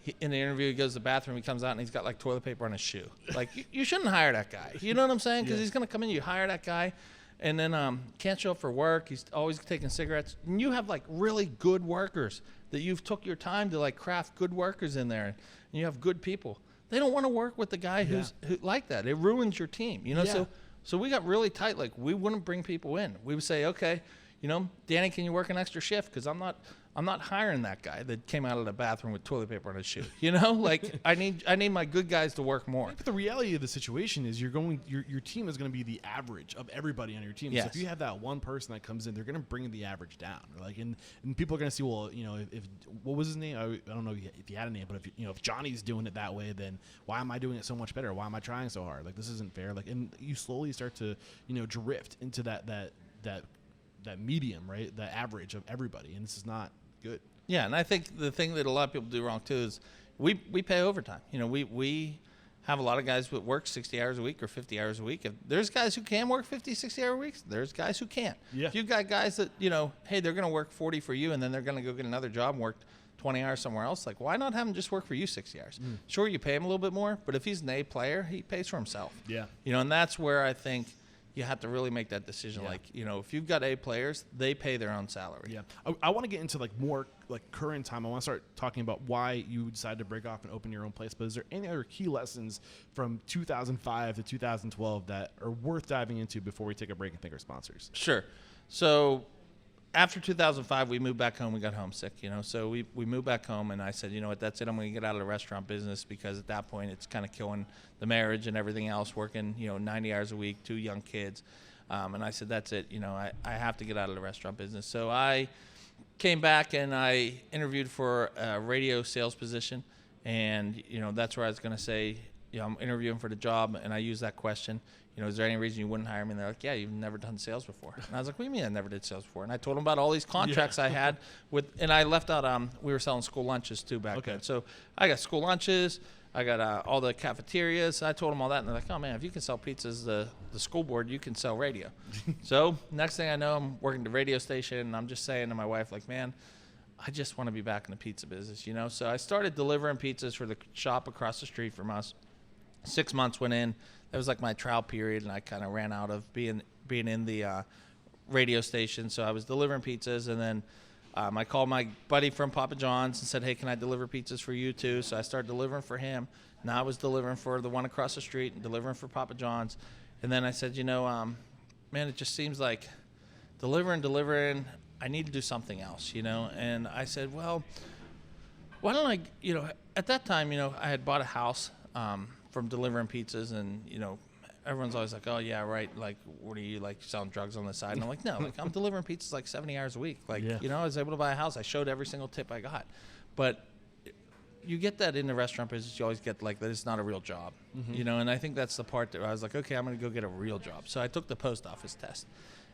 the interview, he goes to the bathroom, he comes out, and he's got like toilet paper on his shoe. Like, you shouldn't hire that guy. You know what I'm saying? Because he's going to come in, you hire that guy, and then can't show up for work. He's always taking cigarettes. And you have like really good workers that you've took your time to like craft good workers in there, and you have good people. They don't want to work with the guy who like that. It ruins your team, you know. So we got really tight. Like, we wouldn't bring people in. We would say, okay, you know, Danny, can you work an extra shift? Because I'm not hiring that guy that came out of the bathroom with toilet paper on his shoe. You know, like I need my good guys to work more. But the reality of the situation is your team is going to be the average of everybody on your team. Yes. So if you have that one person that comes in, they're going to bring the average down. Like, and people are going to see, well, you know, if what was his name? I don't know if he had a name, but if Johnny's doing it that way, then why am I doing it so much better? Why am I trying so hard? Like, this isn't fair. Like, and you slowly start to, you know, drift into that medium, right? The average of everybody, and this is not good. Yeah, and I think the thing that a lot of people do wrong too is we pay overtime. You know, we have a lot of guys that work 60 hours a week or 50 hours a week. If there's guys who can work 50, 60-hour weeks, there's guys who can't. Yeah. If you've got guys that, you know, hey, they're going to work 40 for you, and then they're going to go get another job and work 20 hours somewhere else. Like, why not have him just work for you 60 hours? Sure, you pay him a little bit more, but if he's an A player, he pays for himself. Yeah. You know, and that's where I think you have to really make that decision. Yeah. Like, you know, if you've got A players, they pay their own salary. Yeah. I want to get into like more like current time. I want to start talking about why you decided to break off and open your own place. But is there any other key lessons from 2005 to 2012 that are worth diving into before we take a break and thank our sponsors? Sure. So after 2005, we moved back home. We got homesick, you know. So we moved back home, and I said, you know what, that's it. I'm going to get out of the restaurant business because at that point it's kind of killing the marriage and everything else, working, you know, 90 hours a week, 2 young kids. And I said, that's it. You know, I have to get out of the restaurant business. So I came back and I interviewed for a radio sales position. And, you know, that's where I was going to say, you know, I'm interviewing for the job, and I used that question. You know, is there any reason you wouldn't hire me? And they're like, yeah, you've never done sales before. And I was like, what do you mean I never did sales before? And I told them about all these contracts I had with, and I left out, we were selling school lunches too back then. So I got school lunches, I got all the cafeterias. I told them all that, and they're like, oh man, if you can sell pizzas, the school board, you can sell radio. So next thing I know, I'm working the radio station, and I'm just saying to my wife, like, man, I just want to be back in the pizza business, you know? So I started delivering pizzas for the shop across the street from us. 6 months went in. That was like my trial period, and I kind of ran out of being in the radio station. So I was delivering pizzas, and then I called my buddy from Papa John's and said, hey, can I deliver pizzas for you too? So I started delivering for him. Now I was delivering for the one across the street and delivering for Papa John's. And then I said, you know, man, it just seems like delivering, I need to do something else, you know? And I said, well, why don't I, you know, at that time, you know, I had bought a house from delivering pizzas, and, you know, everyone's always like, oh yeah, right, like, what are you, like, selling drugs on the side? And I'm like, no, like, I'm delivering pizzas like 70 hours a week. Like, you know, I was able to buy a house. I showed every single tip I got. But you get that in the restaurant business. You always get, like, that it's not a real job, you know, and I think that's the part that I was like, okay, I'm going to go get a real job. So I took the post office test,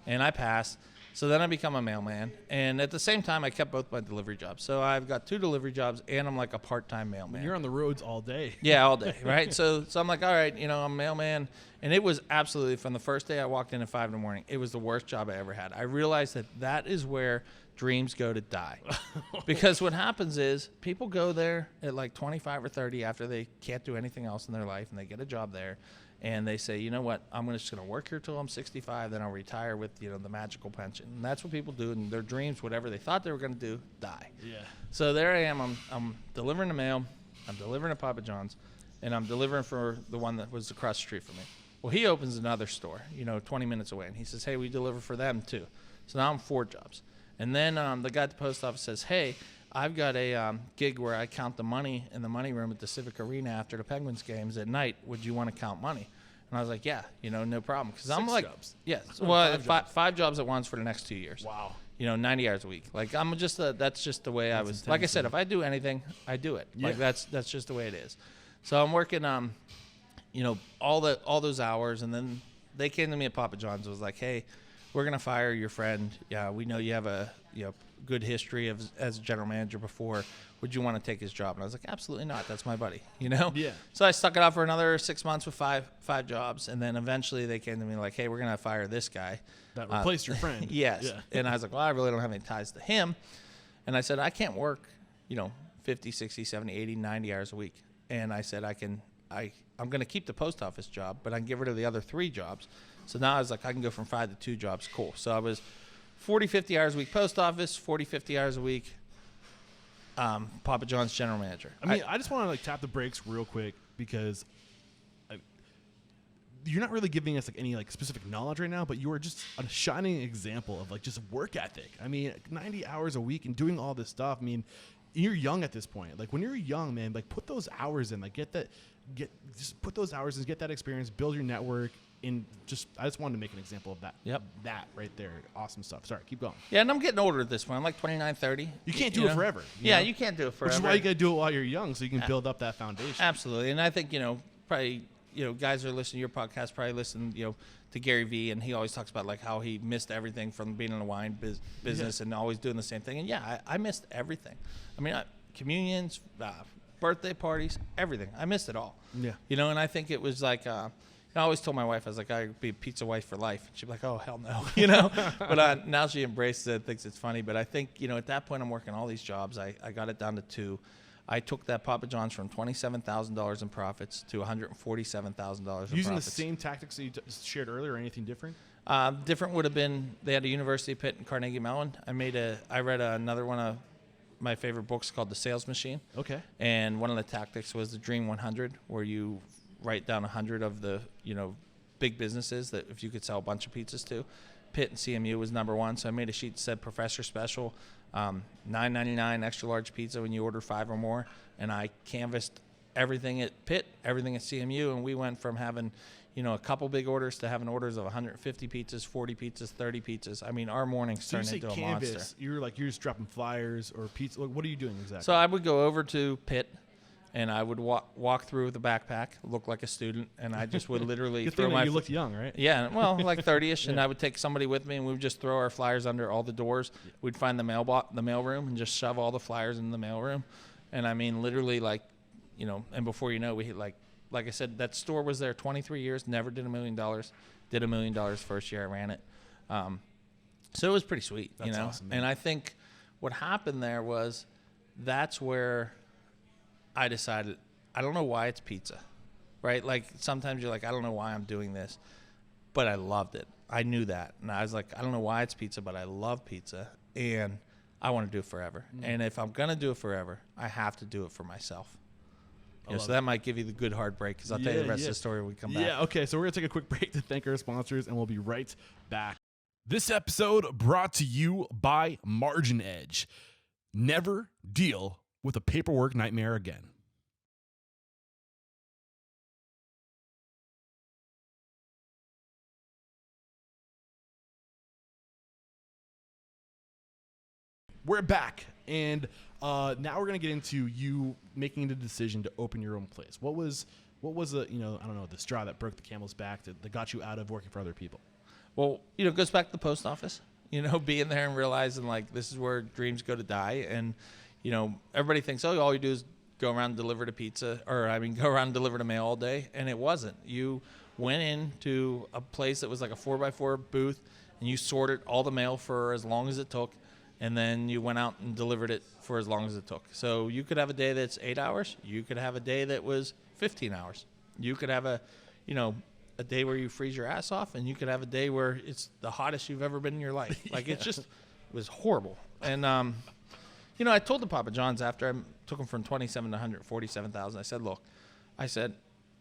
and I passed. So then I become a mailman, and at the same time, I kept both my delivery jobs. So I've got 2 delivery jobs, and I'm like a part-time mailman. You're on the roads all day. Yeah, all day, right? So I'm like, all right, you know, I'm a mailman. And it was absolutely, from the first day I walked in at 5 in the morning, it was the worst job I ever had. I realized that is where dreams go to die. Because what happens is people go there at like 25 or 30 after they can't do anything else in their life, and they get a job there. And they say, you know what, I'm just going to work here till I'm 65, then I'll retire with, you know, the magical pension. And that's what people do, and their dreams, whatever they thought they were going to do, die. Yeah. So there I am. I'm delivering the mail. I'm delivering to Papa John's, and I'm delivering for the one that was across the street from me. Well, he opens another store, you know, 20 minutes away, and he says, hey, we deliver for them too. So now I'm 4 jobs. And then the guy at the post office says, hey, I've got a gig where I count the money in the money room at the Civic Arena after the Penguins games at night. Would you want to count money? And I was like, yeah, you know, no problem. Because I'm like, jobs. Yeah, well, five jobs at once for the next 2 years. Wow. You know, 90 hours a week. Like, I'm just that's just the way I was. Like I said, if I do anything, I do it. Yeah. Like that's just the way it is. So I'm working, you know, all those hours, and then they came to me at Papa John's and was like, hey, we're gonna fire your friend. Yeah, we know you have a good history as a general manager before. Would you want to take his job? And I was like, absolutely not. That's my buddy, you know? Yeah. So I stuck it out for another 6 months with five jobs. And then eventually they came to me like, hey, we're going to fire this guy. That replaced your friend. Yes. Yeah. And I was like, well, I really don't have any ties to him. And I said, I can't work, you know, 50, 60, 70, 80, 90 hours a week. And I said, I'm going to keep the post office job, but I can get rid of the other 3 jobs. So now I was like, I can go from 5 to 2 jobs. Cool. So I was 40, 50 hours a week post office, 40, 50 hours a week Papa John's general manager. I mean, I just want to like tap the brakes real quick because you're not really giving us like any like specific knowledge right now, but you are just a shining example of like just work ethic. I mean, 90 hours a week and doing all this stuff. I mean, you're young at this point. Like when you're young, man, like put those hours in, like just put those hours in, get that experience, build your network. I just wanted to make an example of that. Yep. That right there. Awesome stuff. Sorry, keep going. Yeah, and I'm getting older at this point. I'm like 29, 30. You can't do it forever. Yeah, you can't do it forever. Which is why you got to do it while you're young so you can build up that foundation. Absolutely. And I think, probably, guys are listening to your podcast, probably listen, to Gary Vee, and he always talks about like how he missed everything from being in the wine business and always doing the same thing. And yeah, I missed everything. I mean, communions, birthday parties, everything. I missed it all. Yeah. And I think it was like, I always told my wife, I was like, I'd be a pizza wife for life. She'd be like, oh, hell no, you know. But now she embraces it, thinks it's funny. But I think, you know, at that point I'm working all these jobs. I got it down to 2. I took that Papa John's from $27,000 in profits to $147,000 in profits. Using the same tactics that you shared earlier, or anything different? Different would have been, they had a university pit in Carnegie Mellon. I read another one of my favorite books called The Sales Machine. Okay. And one of the tactics was the Dream 100, where you write down 100 of the, you know, big businesses that if you could sell a bunch of pizzas to. Pitt and CMU was number 1, so I made a sheet that said Professor Special, $9.99 extra large pizza when you order 5 or more, and I canvassed everything at Pitt, everything at CMU, and we went from having, you know, a couple big orders to having orders of 150 pizzas, 40 pizzas, 30 pizzas. I mean, our mornings turned into a monster. You're just dropping flyers or pizza. What are you doing exactly? So I would go over to Pitt, and I would walk through with a backpack, look like a student, and I just would literally Good throw thing my. that you looked young, right? Yeah, well, like 30ish, Yeah. and I would take somebody with me, and we would just throw our flyers under all the doors. Yeah. We'd find the mail room, and just shove all the flyers in the mail room. And I mean, literally, like, you know, and before you know, we like I said, that store was there 23 years, never did $1 million. Did $1 million first year I ran it. So it was pretty sweet, That's you know. awesome, man. And I think what happened there was that's where I decided, I don't know why it's pizza, right? Like sometimes you're like, I don't know why I'm doing this, but I loved it. I knew that. And I was like, I don't know why it's pizza, but I love pizza and I want to do it forever. And if I'm going to do it forever, I have to do it for myself. You know, so that might give you the good hard break because I'll tell you the rest of the story when we come back. Yeah, okay, so we're going to take a quick break to thank our sponsors, and we'll be right back. This episode brought to you by MarginEdge. Never deal with a paperwork nightmare again. We're back, and now we're gonna get into you making the decision to open your own place. What was the, you know, I don't know, the straw that broke the camel's back that got you out of working for other people? Well, you know, it goes back to the post office, you know, being there and realizing like this is where dreams go to die. And, you know, everybody thinks, oh, all you do is go around and deliver to pizza, or I mean, go around and deliver to mail all day. And it wasn't. You went into a place that was like a 4x4 booth and you sorted all the mail for as long as it took. And then you went out and delivered it for as long as it took. So you could have a day that's 8 hours. You could have a day that was 15 hours. You could have a day where you freeze your ass off, and you could have a day where it's the hottest you've ever been in your life. Like it was horrible. And you know, I told the Papa John's after I took them from 27 to 147,000. I said, look,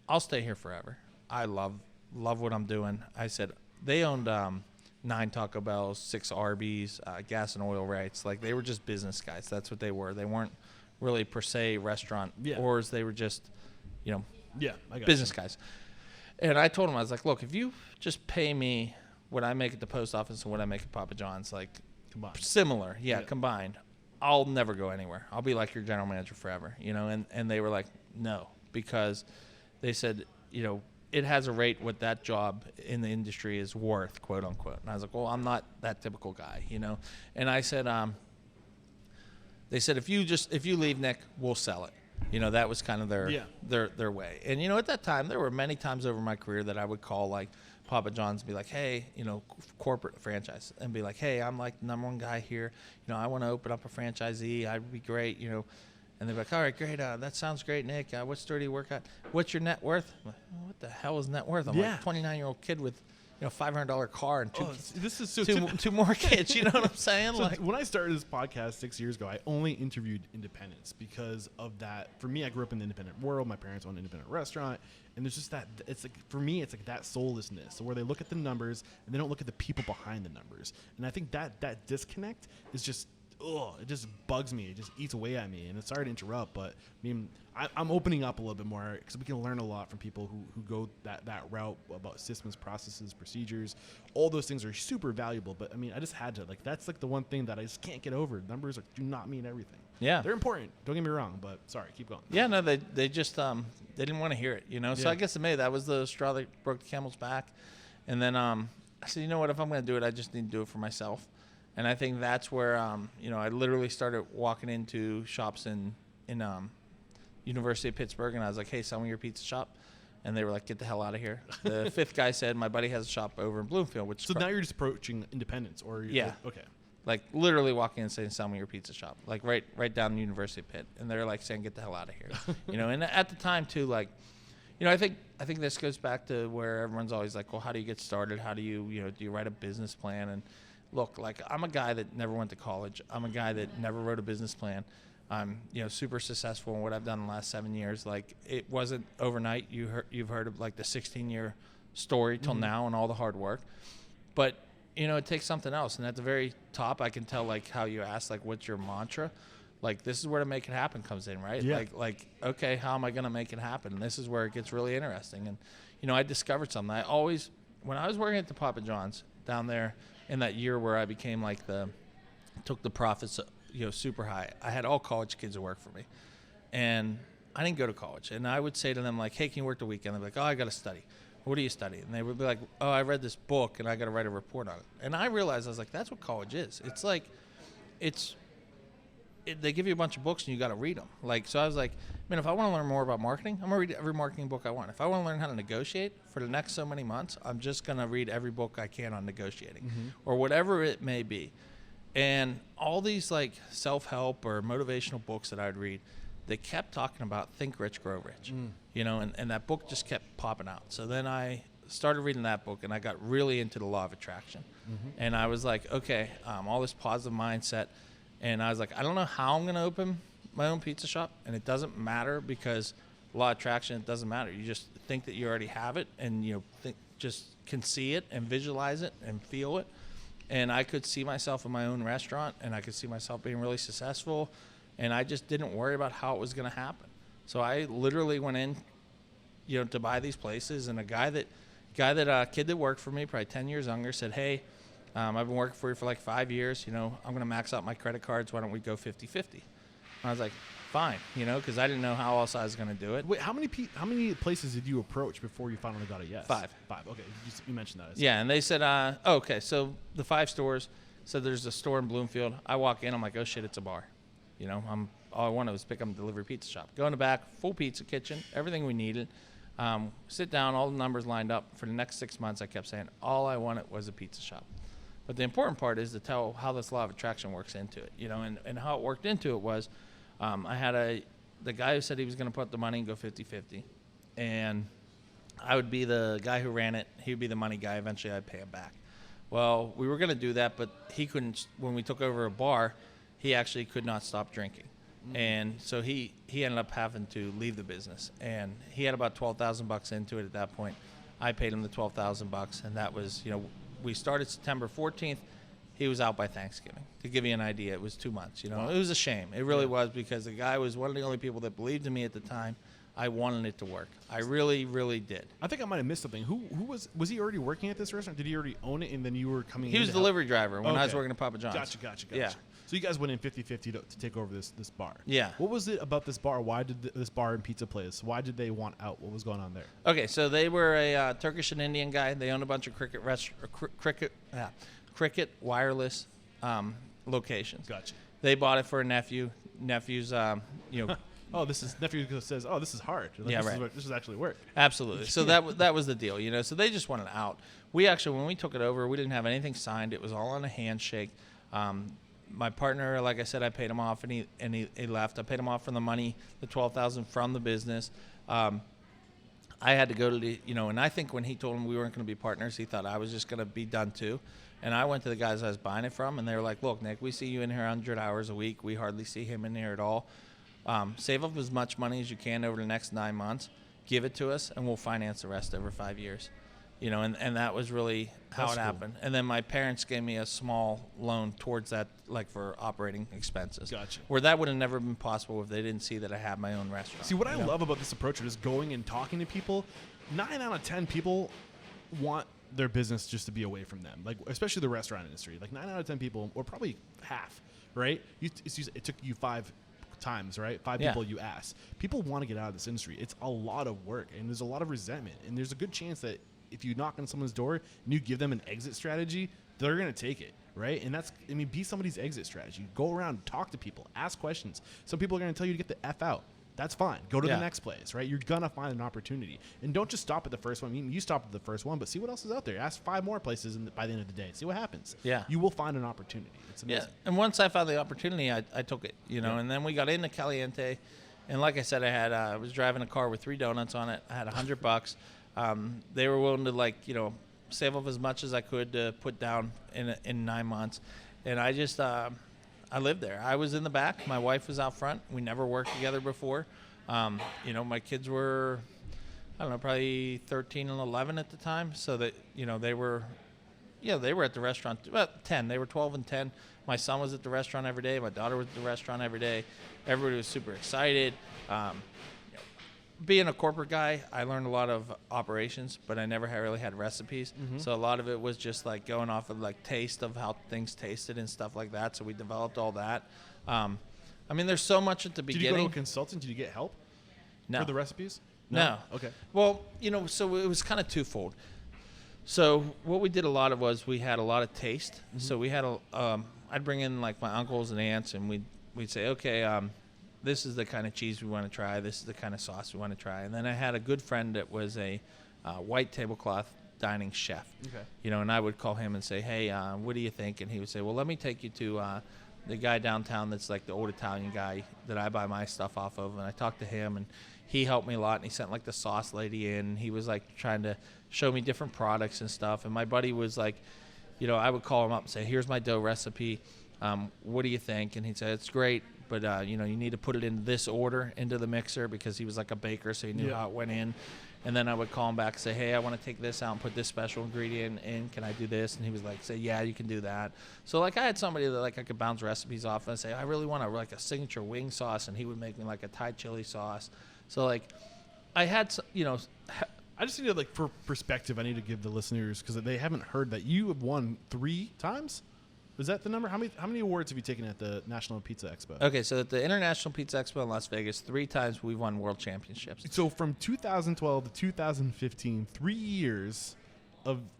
I'll stay here forever. I love what I'm doing. I said they owned 9 Taco Bells, 6 Arby's, gas and oil rights. Like they were just business guys. That's what they were. They weren't really per se restaurant ors. They were just, you know, business guys. And I told him, I was like, look, if you just pay me what I make at the post office and what I make at Papa John's, like combined. Similar, combined, I'll never go anywhere. I'll be like your general manager forever, you know. And they were like, no, because they said, you know, it has a rate what that job in the industry is worth, quote unquote. And I was like, well, I'm not that typical guy, you know. And I said, they said, if you leave, Nick, we'll sell it. You know, that was kind of their way. And, you know, at that time, there were many times over my career that I would call, like, Papa John's and be like, hey, you know, corporate franchise, and be like, hey, I'm, like, the number one guy here. You know, I want to open up a franchisee. I'd be great, you know. And they're like, all right, great. That sounds great, Nick. What store do you work at? What's your net worth? I'm like, what the hell is net worth? I'm like a 29-year-old kid with, you know, $500 car and two more kids. You know what I'm saying? So like when I started this podcast 6 years ago, I only interviewed independents because of that. For me, I grew up in the independent world. My parents owned an independent restaurant, and there's just that. It's like, for me, it's like that soullessness, so where they look at the numbers and they don't look at the people behind the numbers. And I think that disconnect is just. It just bugs me. It just eats away at me. And it's sorry to interrupt, but I mean, I'm opening up a little bit more because we can learn a lot from people who go that route about systems, processes, procedures. All those things are super valuable. But I mean, I just had to, like, that's like the one thing that I just can't get over. Numbers do not mean everything. Yeah, they're important. Don't get me wrong, but sorry, keep going. Yeah, no, they just they didn't want to hear it, you know. So I guess to me that was the straw that broke the camel's back. And then I said, you know what? If I'm going to do it, I just need to do it for myself. And I think that's where, you know, I literally started walking into shops in University of Pittsburgh, and I was like, hey, sell me your pizza shop. And they were like, get the hell out of here. The fifth guy said, my buddy has a shop over in Bloomfield, which So now you're just approaching independence, or you're, Yeah. okay. like literally walking in and saying, sell me your pizza shop, like right down the University Pit. And they're like saying, get the hell out of here. And at the time too, like, I think this goes back to where everyone's always like, well, how do you get started? How do you, do you write a business plan? And look, like, I'm a guy that never went to college. I'm a guy that never wrote a business plan. I'm, super successful in what I've done in the last 7 years. Like, it wasn't overnight. You've heard of like the 16-year story till now and all the hard work. But, it takes something else. And at the very top, I can tell like how you ask, like, what's your mantra? Like, this is where to make it happen comes in, right? Yeah. Like, okay, how am I going to make it happen? And this is where it gets really interesting. And, I discovered something. When I was working at the Papa John's down there in that year where I became like took the profits, super high, I had all college kids that work for me. And I didn't go to college. And I would say to them, like, hey, can you work the weekend? They'd be like, oh, I got to study. What do you study? And they would be like, oh, I read this book and I got to write a report on it. And I realized, I was like, that's what college is. It's like, they give you a bunch of books and you got to read them. Like, so I was like, man, if I want to learn more about marketing, I'm going to read every marketing book I want. If I want to learn how to negotiate for the next so many months, I'm just going to read every book I can on negotiating or whatever it may be. And all these like self-help or motivational books that I'd read, they kept talking about think rich, grow rich, and that book just kept popping out. So then I started reading that book and I got really into the law of attraction. And I was like, okay, all this positive mindset. And I was like, I don't know how I'm going to open my own pizza shop. And it doesn't matter because law of attraction, it doesn't matter. You just think that you already have it and, just can see it and visualize it and feel it. And I could see myself in my own restaurant and I could see myself being really successful. And I just didn't worry about how it was going to happen. So I literally went in, to buy these places. And a kid that worked for me, probably 10 years younger, said, hey, I've been working for you for like 5 years. I'm going to max out my credit cards. Why don't we go 50-50? I was like, fine, because I didn't know how else I was going to do it. Wait, how many places did you approach before you finally got a yes? 5. 5. Okay, you mentioned that. Yeah, and they said, okay, so the 5 stores. So there's a store in Bloomfield. I walk in, I'm like, oh shit, it's a bar. All I wanted was pick up a delivery pizza shop. Go in the back, full pizza kitchen, everything we needed. Sit down, all the numbers lined up. For the next 6 months, I kept saying all I wanted was a pizza shop. But the important part is to tell how this law of attraction works into it, and how it worked into it was I had the guy who said he was going to put the money and go 50-50. And I would be the guy who ran it. He would be the money guy. Eventually, I'd pay him back. Well, we were going to do that, but he couldn't. When we took over a bar, he actually could not stop drinking. And so he ended up having to leave the business. And he had about $12,000 into it at that point. I paid him the $12,000, and that was, we started September 14th. He was out by Thanksgiving. To give you an idea, it was 2 months. It was a shame. It really was, because the guy was one of the only people that believed in me at the time. I wanted it to work. I really, really did. I think I might have missed something. Who was he already working at this restaurant? Did he already own it, and then you were coming in? He was a delivery driver when I was working at Papa John's. Gotcha. Yeah. So you guys went in 50-50 to take over this bar. Yeah. What was it about this bar? Why did this bar and pizza place, why did they want out? What was going on there? Okay, so they were a Turkish and Indian guy. They owned a bunch of cricket wireless locations. Gotcha. They bought it for a nephew. Nephew's, oh, nephew says, oh, this is hard. Like, yeah, right. This is actually work. Absolutely. So that was the deal, So they just wanted out. We actually, when we took it over, we didn't have anything signed. It was all on a handshake. My partner, like I said, I paid him off, and he left. I paid him off from the money, the $12,000 from the business. I had to go to the, and I think when he told him we weren't going to be partners, he thought I was just going to be done too. And I went to the guys I was buying it from, and they were like, look, Nick, we see you in here 100 hours a week. We hardly see him in here at all. Save up as much money as you can over the next 9 months. Give it to us, and we'll finance the rest over 5 years. And that was really how it happened. And then my parents gave me a small loan towards that, like for operating expenses. Gotcha. Where that would have never been possible if they didn't see that I had my own restaurant. See, what I love about this approach is going and talking to people. 9 out of 10 people want their business just to be away from them, like especially the restaurant industry. Like 9 out of 10 people, or probably half, right? It took you 5 times, right? 5 people you asked. People want to get out of this industry. It's a lot of work, and there's a lot of resentment, and there's a good chance that if you knock on someone's door and you give them an exit strategy, they're going to take it, right? And be somebody's exit strategy. Go around, talk to people, ask questions. Some people are going to tell you to get the F out. That's fine. Go to Yeah. the next place, right? You're going to find an opportunity. And don't just stop at the first one. I mean, you stop at the first one, but see what else is out there. Ask 5 more places by the end of the day. See what happens. Yeah. You will find an opportunity. It's amazing. Yeah, and once I found the opportunity, I took it, and then we got into Caliente, and like I said, I was driving a car with 3 donuts on it. I had $100. They were willing to save up as much as I could to put down in 9 months, and I just I lived there. I was in the back. My wife was out front. We never worked together before. My kids were, I don't know, probably 13 and 11 at the time. So that, they were at the restaurant, about 10. They were 12 and 10. My son was at the restaurant every day. My daughter was at the restaurant every day. Everybody was super excited. Being a corporate guy, I learned a lot of operations, but I never really had recipes. Mm-hmm. So a lot of it was just like going off of like taste of how things tasted and stuff like that. So we developed all that. There's so much at the beginning. Did you go to a consultant? Did you get help for the recipes? No. Okay. Well, so it was kind of twofold. So what we did a lot of was we had a lot of taste. Mm-hmm. So we had I'd bring in like my uncles and aunts, and we'd say, okay, this is the kind of cheese we want to try. This is the kind of sauce we want to try. And then I had a good friend that was a white tablecloth dining chef. Okay. And I would call him and say, hey, what do you think? And he would say, well, let me take you to the guy downtown that's like the old Italian guy that I buy my stuff off of. And I talked to him, and he helped me a lot. And he sent like the sauce lady in. And he was like trying to show me different products and stuff. And my buddy was like, I would call him up and say, here's my dough recipe. What do you think? And he'd say, it's great, but you need to put it in this order into the mixer, because he was like a baker, so he knew how it went in. And then I would call him back and say, hey, I want to take this out and put this special ingredient in. Can I do this? And he was like, say, yeah, you can do that. So like I had somebody that like I could bounce recipes off and say, I really want a signature wing sauce, and he would make me like a Thai chili sauce. So like I had, I just need to, for perspective, I need to give the listeners, because they haven't heard that you have won 3 times. Is that the number? How many awards have you taken at the National Pizza Expo? Okay, so at the International Pizza Expo in Las Vegas, 3 times we've won world championships. So from 2012 to 2015, 3 years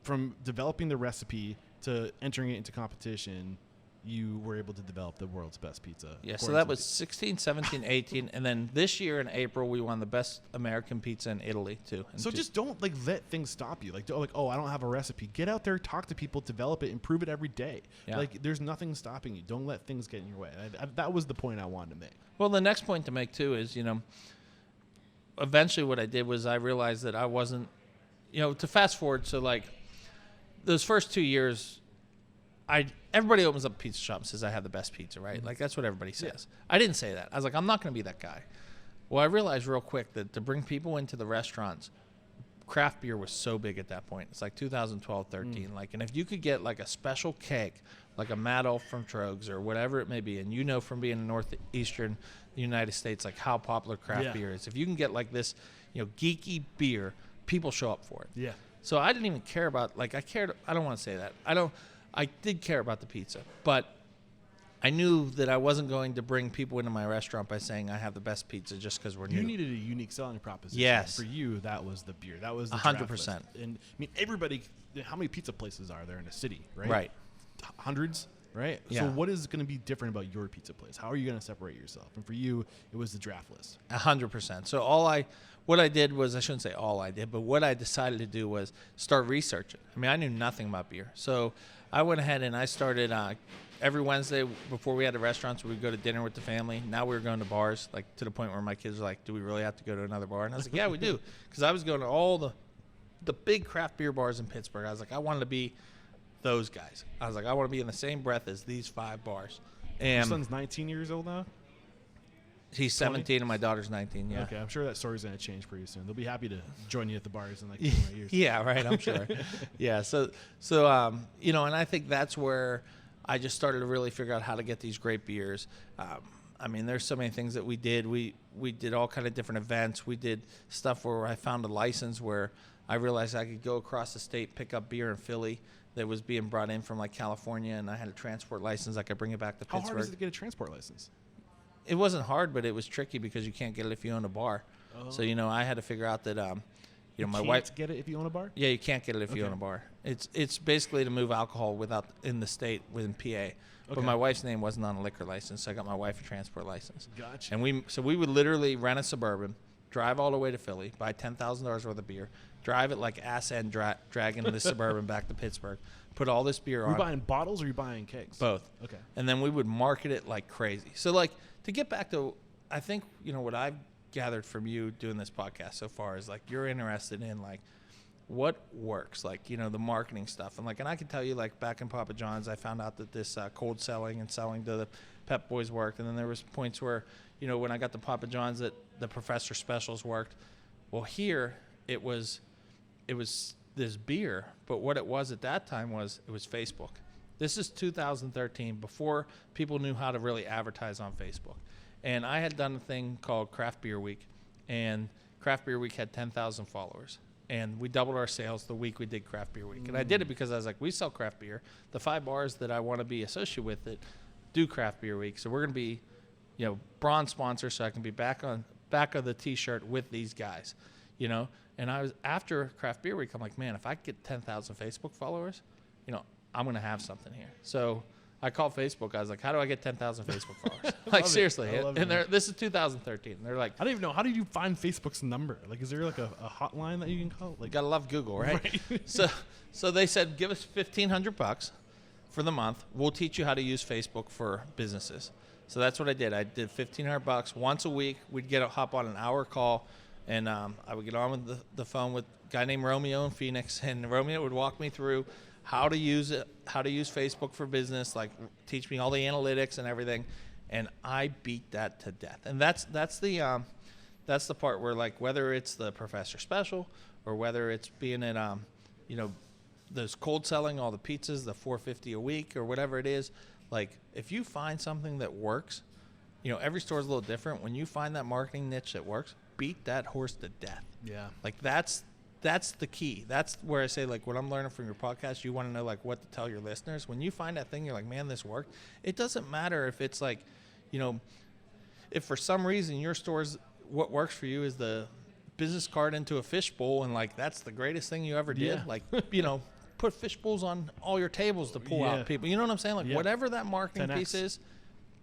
from developing the recipe to entering it into competition, you were able to develop the world's best pizza. Yeah, so that was 16, 17, 18, and then this year in April we won the best American pizza in Italy too. So just don't let things stop you. Oh, I don't have a recipe. Get out there, talk to people, develop it, improve it every day. Yeah. There's nothing stopping you. Don't let things get in your way. That was the point I wanted to make. Well, the next point to make too is, eventually what I did was I realized that I wasn't, to fast forward. So like those first 2 years, everybody opens up a pizza shop and says I have the best pizza, right? Mm-hmm. Like that's what everybody says. Yeah. I didn't say that. I was like, I'm not going to be that guy. Well, I realized real quick that to bring people into the restaurants, craft beer was so big at that point. It's like 2012, 13. And if you could get like a special cake, like a Mad Elf from Trogs or whatever it may be, and from being in northeastern United States, like how popular craft beer is. If you can get like this, geeky beer, people show up for it. Yeah. So I didn't even care about, I don't want to say that. I did care about the pizza, but I knew that I wasn't going to bring people into my restaurant by saying I have the best pizza just because we're new. You needed a unique selling proposition. Yes. For you, that was the beer. That was the 100%. And everybody, how many pizza places are there in a city, right? Right. Hundreds, right? Yeah. So what is going to be different about your pizza place? How are you going to separate yourself? And for you, it was the draft list. 100%. So what I did was, I shouldn't say all I did, but what I decided to do was start researching. I knew nothing about beer. So I went ahead and I started every Wednesday before we had the restaurants, we'd go to dinner with the family. Now we were going to bars, to the point where my kids were like, do we really have to go to another bar? And I was like, yeah, we do. Because I was going to all the big craft beer bars in Pittsburgh. I was like, I wanted to be those guys. I was like, I want to be in the same breath as these 5 bars. And your son's 19 years old now? He's 17 and my daughter's 19, yeah. Okay, I'm sure that story's going to change pretty soon. They'll be happy to join you at the bars in 2 more years. Yeah, right, I'm sure. Yeah, so and I think that's where I just started to really figure out how to get these great beers. There's so many things that we did. We did all kind of different events. We did stuff where I found a license where I realized I could go across the state, pick up beer in Philly that was being brought in from California, and I had a transport license. I could bring it back to Pittsburgh. How hard is it to get a transport license? It wasn't hard, but it was tricky because you can't get it if you own a bar. Oh. So, I had to figure out that, You know, my can't wife get it if you own a bar? Yeah, you can't get it if you own a bar. It's basically to move alcohol in the state within PA. But my wife's name wasn't on a liquor license, so I got my wife a transport license. Gotcha. And we would literally rent a Suburban, drive all the way to Philly, buy $10,000 worth of beer, drive it like ass end dragging the Suburban back to Pittsburgh, put all this beer on. Are you buying bottles or are you buying kegs? Both. Okay. And then we would market it like crazy. So like to get back to, I think, you know, what I've gathered from you doing this podcast so far is like you're interested in like what works, like, you know, the marketing stuff. And I can tell you, like, back in Papa John's, I found out that this cold selling and selling to the Pep Boys worked. And then there was points where, you know, when I got to Papa John's, that the Professor Specials worked. Well, here it was this beer, but what it was at that time was it was Facebook. This is 2013, before people knew how to really advertise on Facebook. And I had done a thing called Craft Beer Week, and Craft Beer Week had 10,000 followers. And we doubled our sales the week we did Craft Beer Week. And I did it because I was like, we sell craft beer. The 5 bars that I want to be associated with it do Craft Beer Week. So we're going to be, you know, bronze sponsor, so I can be back of the T-shirt with these guys, you know. And I was, after Craft Beer Week, I'm like, man, if I get 10,000 Facebook followers, you know, I'm going to have something here. So I called Facebook. I was like, how do I get 10,000 Facebook followers? Like, seriously. And this is 2013. They're like, I don't even know. How did you find Facebook's number? Like, is there like a hotline that you can call? Like, you gotta love Google, right? So they said, give us $1,500 for the month. We'll teach you how to use Facebook for businesses. So that's what I did. I did $1,500 once a week. We'd hop on an hour call, and I would get on with the phone with a guy named Romeo in Phoenix, and Romeo would walk me through how to use it, how to use Facebook for business, like teach me all the analytics and everything, and I beat that to death. And that's the part where, like, whether it's the Professor Special or whether it's being at you know, those cold selling all the pizzas, the $4.50 a week or whatever it is, like if you find something that works, you know, every store is a little different. When you find that marketing niche that works, beat that horse to death. Yeah. Like that's the key. That's where I say, like, what I'm learning from your podcast, you want to know, like, what to tell your listeners. When you find that thing, you're like, man, this worked. It doesn't matter if it's like, you know, if for some reason your store's, what works for you is the business card into a fishbowl, and like that's the greatest thing you ever did. Yeah. Like, you know, put fish bowls on all your tables to pull out people. You know what I'm saying? Like, whatever that marketing 10X. piece is,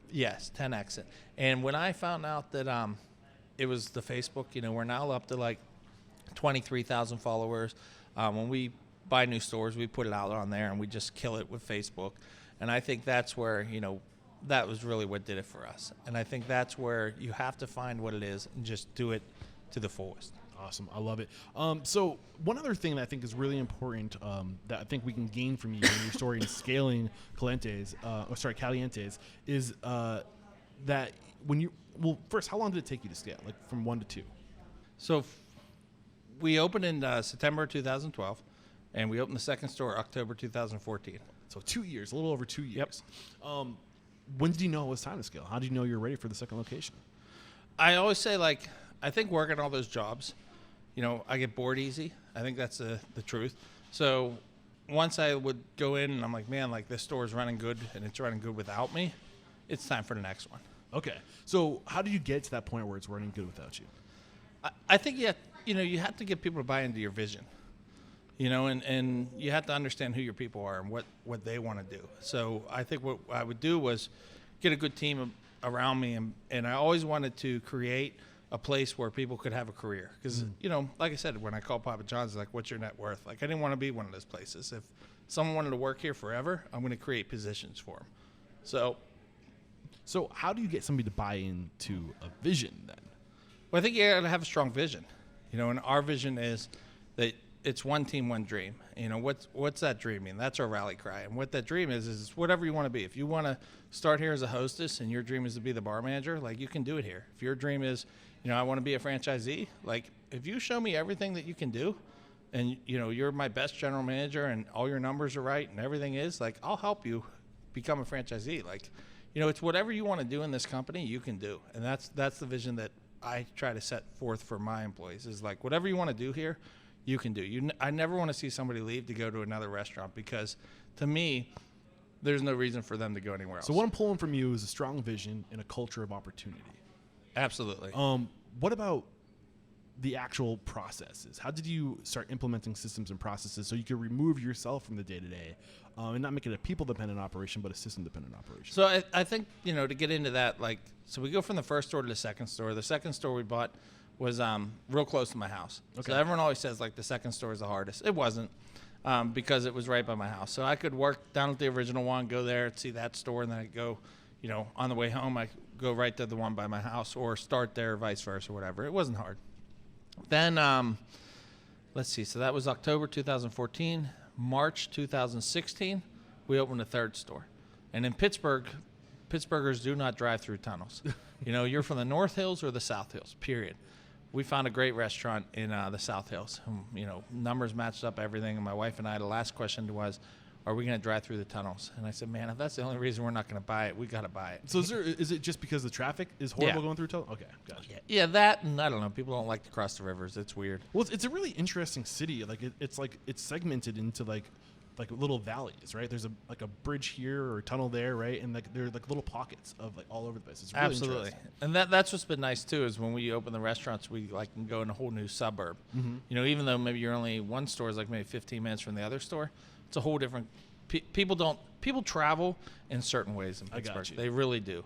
yes, 10X it. And when I found out that it was the Facebook, you know, we're now up to like 23,000 followers. When we buy new stores, we put it out on there and we just kill it with Facebook. And I think that's where, you know, that was really what did it for us. And I think that's where you have to find what it is and just do it to the fullest. Awesome. I love it. So one other thing that I think is really important that I think we can gain from you in your story in scaling Calientes is that when you, well, first, how long did it take you to scale, like from 1 to 2? So we opened in September 2012, and we opened the second store October 2014. So 2 years, a little over 2 years. Yep. When did you know it was time to scale? How did you know you were ready for the second location? I always say, like, I think working all those jobs, you know, I get bored easy. I think that's the truth. So once I would go in and I'm like, man, like this store is running good and it's running good without me, it's time for the next one. Okay. So how did you get to that point where it's running good without you? I think you have to get people to buy into your vision, you know, and you have to understand who your people are and what they want to do. So I think what I would do was get a good team around me, and I always wanted to create a place where people could have a career. Because, you know, like I said, when I called Papa John's, like, what's your net worth? Like, I didn't want to be one of those places. If someone wanted to work here forever, I'm going to create positions for them. So how do you get somebody to buy into a vision then? Well, I think you got to have a strong vision. You know, and our vision is that it's one team, one dream. You know, what's that dream mean? That's our rally cry. And what that dream is whatever you want to be. If you want to start here as a hostess and your dream is to be the bar manager, like, you can do it here. If your dream is, you know, I want to be a franchisee, like, if you show me everything that you can do and, you know, you're my best general manager and all your numbers are right and everything is, like, I'll help you become a franchisee. Like, you know, it's whatever you want to do in this company, you can do. And that's the vision that I try to set forth for my employees, is like, whatever you want to do here, you can do. I never want to see somebody leave to go to another restaurant, because to me, there's no reason for them to go anywhere else. So what I'm pulling from you is a strong vision and a culture of opportunity. Absolutely. What about the actual processes? How did you start implementing systems and processes so you could remove yourself from the day-to-day and not make it a people-dependent operation, but a system-dependent operation? So I think, to get into that, so we go from the first store to the second store. The second store we bought was real close to my house. Okay. So everyone always says, the second store is the hardest. It wasn't, because it was right by my house. So I could work down at the original one, go there, see that store, and then I'd go, on the way home, I go right to the one by my house or start there, vice versa, or whatever. It wasn't hard. Then, let's see. So that was October 2014. March 2016, we opened a third store. And in Pittsburgh, Pittsburghers do not drive through tunnels. You're from the North Hills or the South Hills, period. We found a great restaurant in the South Hills. Numbers matched up everything. And my wife and I, the last question was, are we going to drive through the tunnels? And I said, man, if that's the only reason we're not going to buy it, we got to buy it. So is it just because the traffic is horrible going through tunnels? Okay, gotcha. Yeah, that, and I don't know. People don't like to cross the rivers. It's weird. Well, it's a really interesting city. It's segmented into little valleys, right? There's a bridge here or a tunnel there, right? And they're little pockets of all over the place. It's really absolutely. And that's what's been nice too, is when we open the restaurants, we can go in a whole new suburb. Mm-hmm. Even though maybe you're only one store is maybe 15 minutes from the other store, it's a whole different. People travel in certain ways in Pittsburgh. I got you. They really do,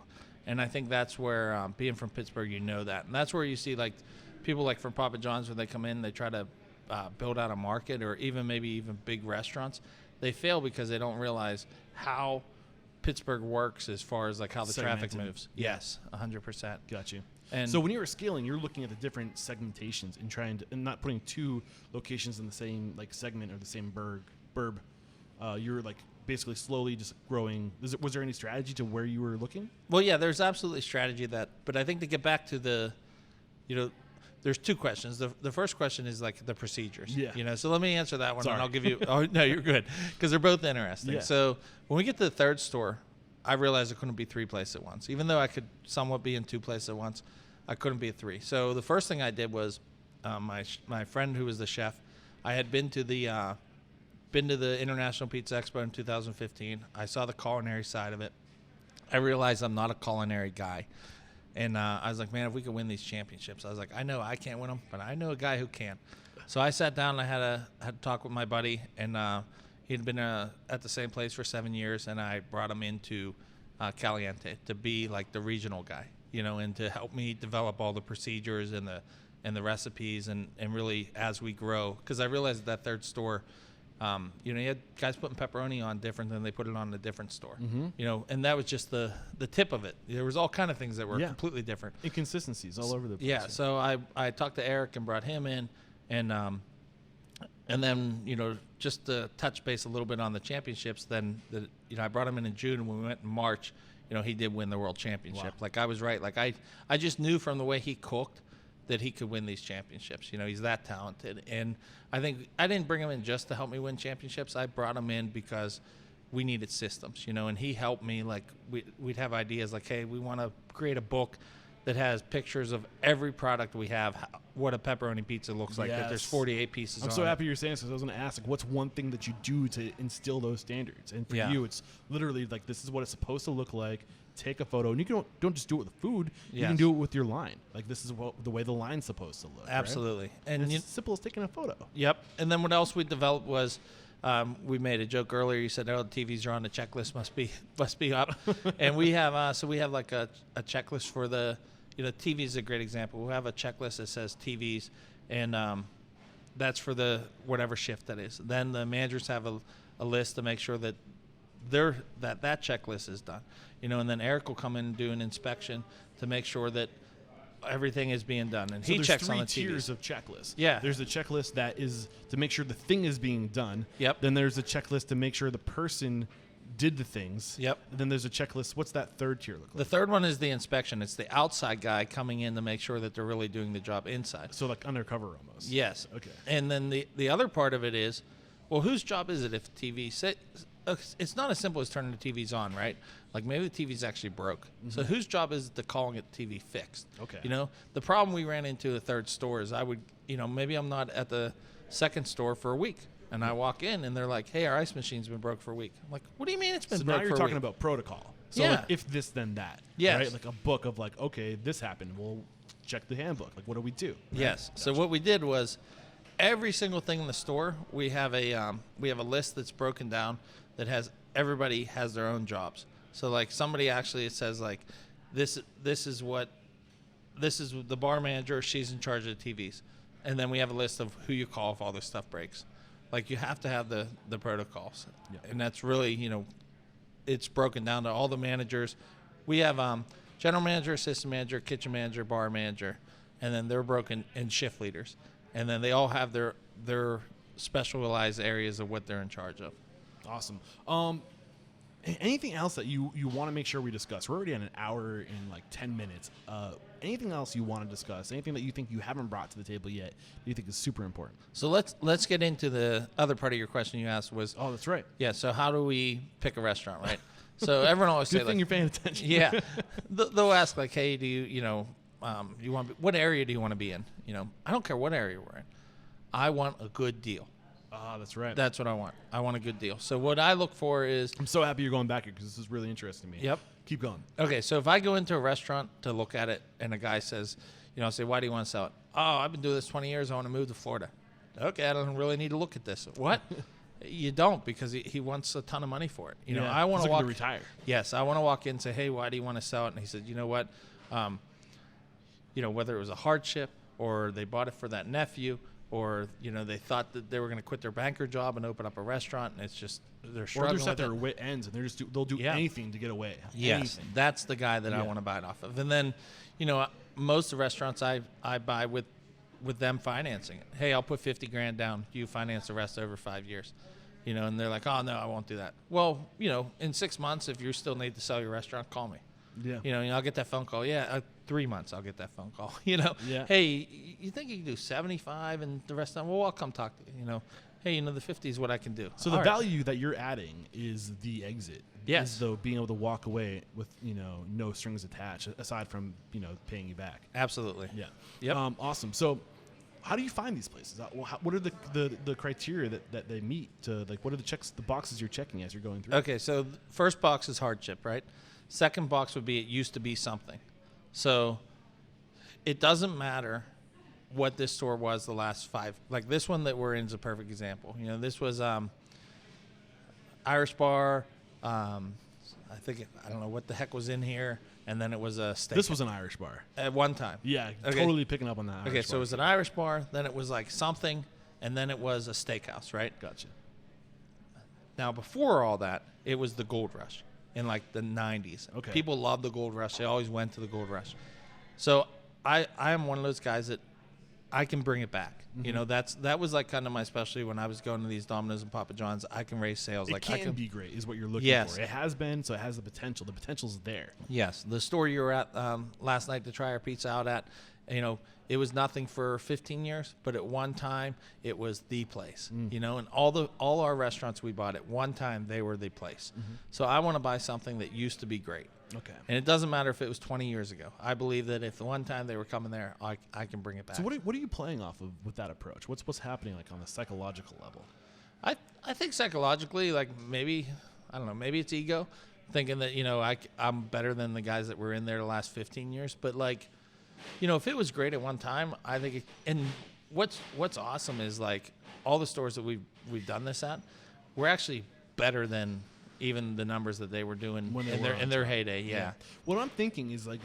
and I think that's where being from Pittsburgh, that, and that's where you see people from Papa John's, when they come in, they try to build out a market, or even big restaurants. They fail because they don't realize how Pittsburgh works as far as how the segmented traffic moves. Yes, 100%. Got you. And so when you were scaling, you're looking at the different segmentations and and not putting two locations in the same segment or the same burb. You're basically slowly just growing. Was there any strategy to where you were looking? Well, yeah, there's absolutely strategy but I think to get back to the, there's two questions. The first question is the procedures. Yeah. So let me answer that one. Sorry. And I'll give you. Oh no, you're good, because they're both interesting. Yeah. So when we get to the third store, I realized I couldn't be three places at once. Even though I could somewhat be in two places at once, I couldn't be at three. So the first thing I did was, my friend who was the chef, I had been to the International Pizza Expo in 2015. I saw the culinary side of it. I realized I'm not a culinary guy. And I was like, man, if we could win these championships. I was like, I know I can't win them, but I know a guy who can. So I sat down and I had a talk with my buddy, and he'd been at the same place for 7 years, and I brought him into Caliente to be the regional guy, and to help me develop all the procedures and the recipes and really as we grow. Because I realized that third store, you had guys putting pepperoni on different than they put it on a different store. Mm-hmm. And that was just the tip of it. There was all kind of things that were completely different. Inconsistencies all over the place. Yeah. So I talked to Eric and brought him in, and then just to touch base a little bit on the championships. Then I brought him in June, and when we went in March, he did win the world championship. Wow. I was right. I just knew from the way he cooked that he could win these championships. He's that talented. And I think I didn't bring him in just to help me win championships. I brought him in because we needed systems, and he helped me. We'd have ideas hey, we want to create a book that has pictures of every product we have, what a pepperoni pizza looks like. Yes. That there's 48 pieces I'm on so it. happy you're saying this, because I was going to ask, what's one thing that you do to instill those standards? And for you, it's literally this is what it's supposed to look like. Take a photo, and you don't just do it with the food. You can do it with your line. This is the way the line's supposed to look. Absolutely. Right? And it's as simple as taking a photo. Yep. And then what else we developed was, we made a joke earlier. You said, "Oh, the TVs are on the checklist. Must be up." And we have a checklist for the TV is a great example. We'll have a checklist that says TVs, and that's for the whatever shift that is. Then the managers have a list to make sure that that checklist is done. And then Eric will come in and do an inspection to make sure that everything is being done. And so he checks on the three TVs. tiers of checklist. Yeah. There's a checklist that is to make sure the thing is being done. Yep. Then there's a checklist to make sure the person did the things. Yep. And then there's a checklist. What's that third tier look like? The third one is the inspection. It's the outside guy coming in to make sure that they're really doing the job inside. So undercover almost. Yes. Okay. And then the other part of it is, well, whose job is it if TV it's not as simple as turning the TVs on, right? Maybe the TV's actually broke. Mm-hmm. So whose job is it to calling it TV fixed? Okay. The problem we ran into the third store is maybe I'm not at the second store for a week, and I walk in and they're like, "Hey, our ice machine's been broke for a week." I'm like, "What do you mean it's been broke broke for a week?" So now you're talking about protocol. So if this, then that. Yes. Right? A book of okay, this happened. Well, check the handbook. Like, what do we do? Right? Yes. Gotcha. So what we did was every single thing in the store, we have a list that's broken down that has everybody has their own jobs. So like somebody actually, it says like this is the bar manager, she's in charge of the TVs. And then we have a list of who you call if all this stuff breaks. Like you have to have the protocols. Yeah. And that's really, it's broken down to all the managers. We have general manager, assistant manager, kitchen manager, bar manager, and then they're broken in shift leaders. And then they all have their specialized areas of what they're in charge of. Awesome. Anything else that you want to make sure we discuss? We're already at an hour and like 10 minutes. Anything else you want to discuss? Anything that you think you haven't brought to the table yet that you think is super important? So let's get into the other part of your question you asked was. Oh, that's right. Yeah. So how do we pick a restaurant, right? So everyone always Good say thing like, you're paying attention. Yeah. They'll ask like, hey, do you want what area do you want to be in? I don't care what area we're in. I want a good deal. Ah, that's right. That's what I want. I want a good deal. So what I look for is... I'm so happy you're going back here because this is really interesting to me. Yep. Keep going. Okay, so if I go into a restaurant to look at it and a guy says, I say, why do you want to sell it? Oh, I've been doing this 20 years. I want to move to Florida. Okay, I don't really need to look at this. What? You don't, because he wants a ton of money for it. I want to walk... retire. Yes, I want to walk in and say, hey, why do you want to sell it? And he said, you know what? Whether it was a hardship or they bought it for that nephew, or they thought that they were going to quit their banker job and open up a restaurant, and it's just they're struggling. Or they're just at their wit ends, and they'll do anything to get away. Yes, anything. That's the guy that I want to buy it off of. And then, most of the restaurants I buy with them financing it. Hey, I'll put $50,000 down. You finance the rest over 5 years. And they're like, oh no, I won't do that. Well, in 6 months, if you still need to sell your restaurant, call me. Yeah. I'll get that phone call. Yeah, 3 months I'll get that phone call. Yeah. Hey, you think you can do 75 and the rest of them? Well, I'll come talk to you. Hey, the 50 is what I can do. So the value that you're adding is the exit. Yes. Is though being able to walk away with no strings attached aside from paying you back. Absolutely. Yeah. Yep. Awesome. So how do you find these places? What are the criteria that they meet to what are the boxes you're checking as you're going through? Okay, so first box is hardship, right? Second box would be it used to be something. So it doesn't matter what this store was the last 5. Like this one that we're in is a perfect example. This was Irish bar. I don't know what the heck was in here. And then it was a steak. This was an Irish bar. At one time. Yeah, okay. Totally picking up on that. Okay, so it was an Irish bar. Then it was like something. And then it was a steakhouse, right? Gotcha. Now, before all that, it was the Gold Rush. In like the 90s. Okay. People loved the Gold Rush. They always went to the Gold Rush. So I am one of those guys that I can bring it back. Mm-hmm. That was like kind of my specialty when I was going to these Domino's and Papa John's. I can raise sales. It can be great is what you're looking for. It has been, so it has the potential. The potential's there. Yes. The store you were at last night to try our pizza out at, it was nothing for 15 years, but at one time it was the place. And all our restaurants we bought at one time, they were the place. Mm-hmm. So I want to buy something that used to be great. Okay. And it doesn't matter if it was 20 years ago. I believe that if the one time they were coming there, I can bring it back. So what are you playing off of with that approach? What's happening like on the psychological level? I think psychologically, like maybe, I don't know, maybe it's ego, thinking that, I'm better than the guys that were in there the last 15 years. But like, if it was great at one time, I think and what's awesome is like all the stores that we've done this at, we're actually better than even the numbers that they were doing in their heyday. Yeah. What I'm thinking is like,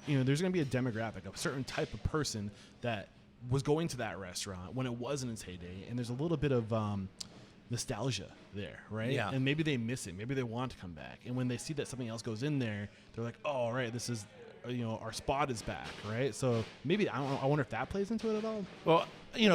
there's going to be a demographic, a certain type of person that was going to that restaurant when it was in its heyday, and there's a little bit of nostalgia there, right? Yeah. And maybe they miss it. Maybe they want to come back. And when they see that something else goes in there, they're like, oh, all right, this is, our spot is back, right? So maybe, I wonder if that plays into it at all. Well,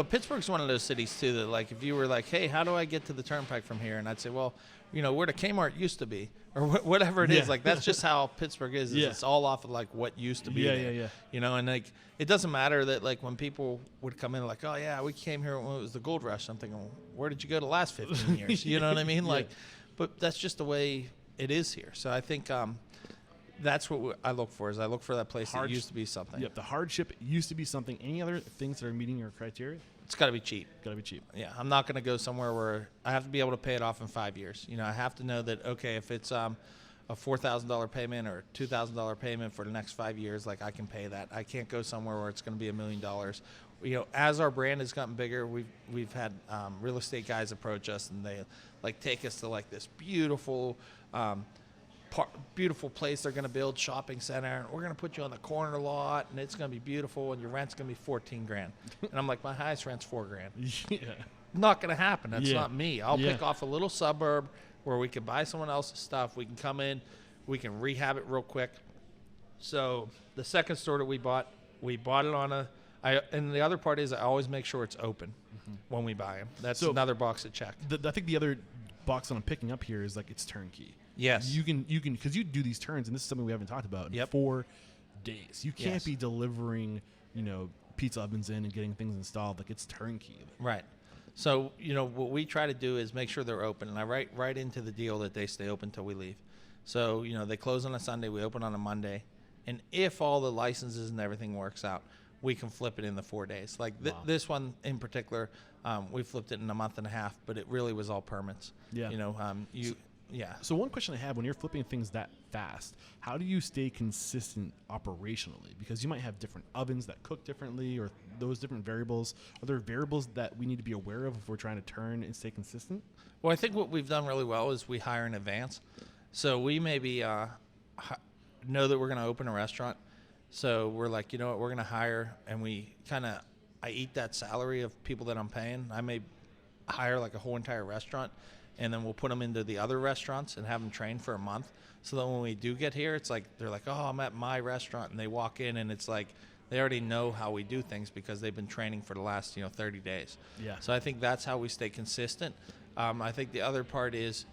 Pittsburgh's one of those cities, too, that, like, if you were like, hey, how do I get to the Turnpike from here? And I'd say, well, where the Kmart used to be, or whatever it is. Like, that's just how Pittsburgh is. It's all off of, like, what used to be there. Yeah. And, like, it doesn't matter that, like, when people would come in, like, oh, yeah, we came here when it was the Gold Rush. I'm thinking, well, where did you go the last 15 years? You know what I mean? Like, but that's just the way it is here. So I think that's what I look for, is I look for that place that used to be something. Yep, the hardship used to be something. Any other things that are meeting your criteria? It's got to be cheap. Got to be cheap. Yeah, I'm not going to go somewhere where I have to be able to pay it off in 5 years. I have to know that, okay, if it's a $4,000 payment or a $2,000 payment for the next 5 years, like I can pay that. I can't go somewhere where it's going to be $1 million. You know, as our brand has gotten bigger, we've had real estate guys approach us, and they like take us to like this beautiful beautiful place they're going to build, shopping center, and we're going to put you on the corner lot, and it's going to be beautiful, and your rent's going to be $14,000. And I'm like, my highest rent's $4,000. Yeah. Not going to happen. That's Yeah. not me. I'll pick off a little suburb where we can buy someone else's stuff. We can come in, we can rehab it real quick. So the second store that we bought it on and the other part is I always make sure it's open when we buy them. That's another box to check. I think the other box that I'm picking up here is like it's turnkey. Yes. You can because you do these turns, and this is something we haven't talked about in 4 days. You can't be delivering, pizza ovens in and getting things installed. Like it's turnkey. Right. So, what we try to do is make sure they're open, and I write right into the deal that they stay open till we leave. So, they close on a Sunday, we open on a Monday, and if all the licenses and everything works out, we can flip it in the 4 days. Like this one in particular, we flipped it in a month and a half, but it really was all permits. Yeah. Yeah. So one question I have, when you're flipping things that fast, how do you stay consistent operationally? Because you might have different ovens that cook differently, or those different variables. Are there variables that we need to be aware of if we're trying to turn and stay consistent? Well, I think what we've done really well is we hire in advance. So we maybe know that we're going to open a restaurant. So we're like, you know what, we're going to hire, and I eat that salary of people that I'm paying. I may hire like a whole entire restaurant, and then we'll put them into the other restaurants and have them train for a month. So that when we do get here, it's like, they're like, oh, I'm at my restaurant, and they walk in, and it's like, they already know how we do things because they've been training for the last, 30 days. Yeah. So I think that's how we stay consistent. I think the other part is,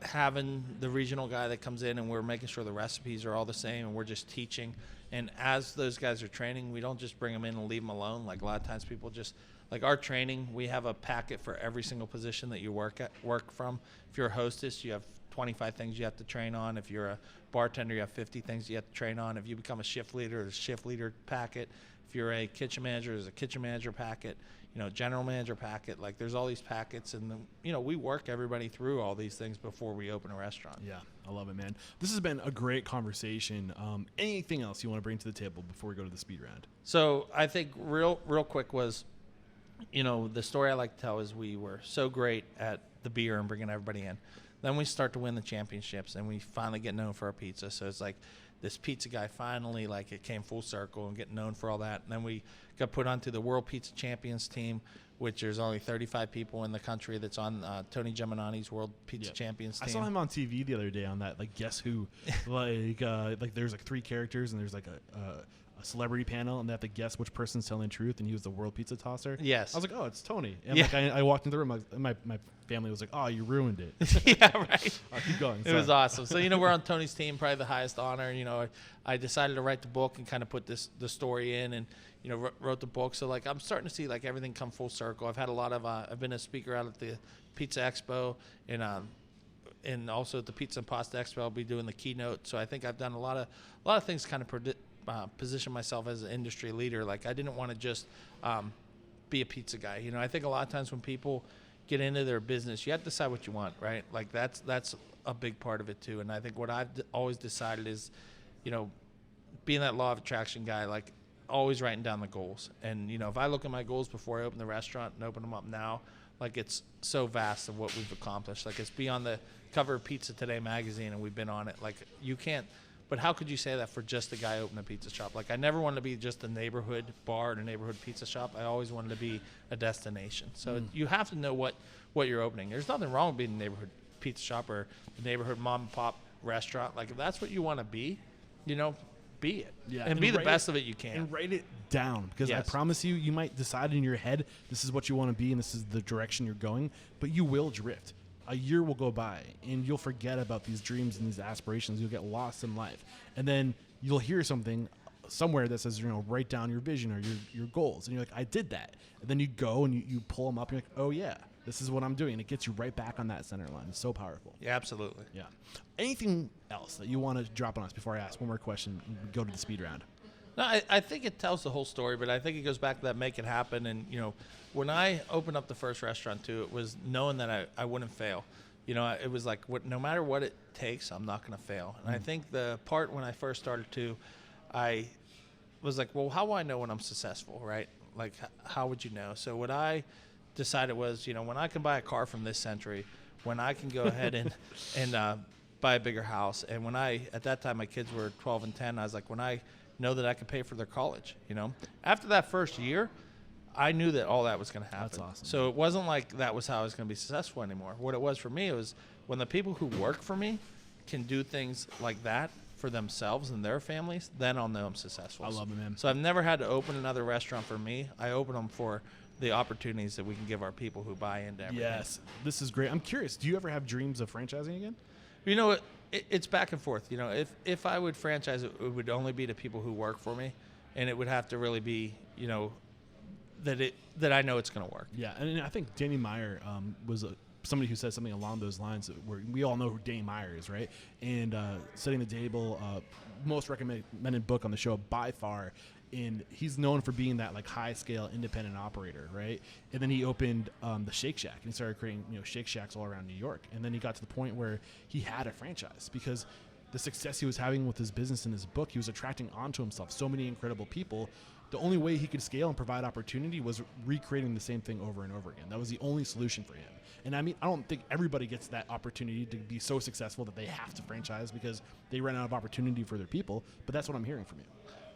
having the regional guy that comes in, and we're making sure the recipes are all the same, and we're just teaching. And as those guys are training, we don't just bring them in and leave them alone. Like a lot of times people just, like our training, we have a packet for every single position that you work from. If you're a hostess, you have 25 things you have to train on. If you're a bartender, you have 50 things you have to train on. If you become a shift leader, there's a shift leader packet. If you're a kitchen manager, there's a kitchen manager packet. General manager packet. Like there's all these packets, and we work everybody through all these things before we open a restaurant. Yeah, I love it, man. This has been a great conversation. Anything else you want to bring to the table before we go to the speed round? So I think real quick was, the story I like to tell is we were so great at the beer and bringing everybody in. Then we start to win the championships, and we finally get known for our pizza. So it's like this pizza guy finally, like, it came full circle and getting known for all that. And then we got put onto the World Pizza Champions team, which there's only 35 people in the country that's on Tony Geminiani's World Pizza Champions team. I saw him on TV the other day on that, like, Guess Who? like there's like 3 characters, and there's like a celebrity panel, and they have to guess which person's telling the truth, and he was the world pizza tosser. Yes. I was like, oh, it's Tony. And like I walked into the room, my family was like, oh, you ruined it. Yeah, right. I'll keep going. It was awesome. So, we're on Tony's team, probably the highest honor. I decided to write the book and kind of put the story in, and, wrote the book. So, like, I'm starting to see, like, everything come full circle. I've had a lot of, I've been a speaker out at the Pizza Expo, and also at the Pizza and Pasta Expo. I'll be doing the keynote. So I think I've done a lot of things to kind of position myself as an industry leader. Like, I didn't want to just be a pizza guy. I think a lot of times when people get into their business, you have to decide what you want, right? Like that's a big part of it too. And I think what I've always decided is, being that law of attraction guy, like always writing down the goals. And, if I look at my goals before I open the restaurant and open them up now, like it's so vast of what we've accomplished. Like it's be on the cover of Pizza Today magazine, and we've been on it. Like you can't, but how could you say that for just a guy opening a pizza shop? Like I never wanted to be just a neighborhood bar and a neighborhood pizza shop. I always wanted to be a destination. So you have to know what you're opening. There's nothing wrong with being a neighborhood pizza shop or a neighborhood mom and pop restaurant. Like if that's what you want to be, be it. Yeah, and be the best of it you can. And write it down, because I promise you, you might decide in your head this is what you want to be and this is the direction you're going, but you will drift. A year will go by, and you'll forget about these dreams and these aspirations. You'll get lost in life. And then you'll hear something somewhere that says, write down your vision or your goals. And you're like, I did that. And then you go and you pull them up, and you're like, oh, yeah, this is what I'm doing. And it gets you right back on that center line. It's so powerful. Yeah, absolutely. Yeah. Anything else that you want to drop on us before I ask one more question and go to the speed round? No, I think it tells the whole story, but I think it goes back to that make it happen. And, when I opened up the first restaurant too, it was knowing that I wouldn't fail. it was like, no matter what it takes, I'm not going to fail. And I think the part when I first started to, I was like, well, how will I know when I'm successful, right? Like, how would you know? So what I decided was, when I can buy a car from this century, when I can go ahead and buy a bigger house, and at that time my kids were 12 and 10, I was like, when I know that I can pay for their college, After that first year, I knew that all that was going to happen. That's awesome. So it wasn't like that was how I was going to be successful anymore. What it was for me was when the people who work for me can do things like that for themselves and their families, then I'll know I'm successful. I love it, man. So I've never had to open another restaurant for me. I open them for the opportunities that we can give our people who buy into everything. Yes, this is great. I'm curious, do you ever have dreams of franchising again? It's back and forth. If I would franchise, it would only be to people who work for me, and it would have to really be, that I know it's going to work. Yeah, and I think Danny Meyer was somebody who said something along those lines, where we all know who Danny Meyer is, right? And Setting the Table, most recommended book on the show by far, and he's known for being that like high scale independent operator, right? And then he opened the Shake Shack, and he started creating Shake Shacks all around New York. And then he got to the point where he had a franchise because the success he was having with his business and his book, he was attracting onto himself so many incredible people. The only way he could scale and provide opportunity was recreating the same thing over and over again. That was the only solution for him. And I don't think everybody gets that opportunity to be so successful that they have to franchise because they run out of opportunity for their people. But that's what I'm hearing from you.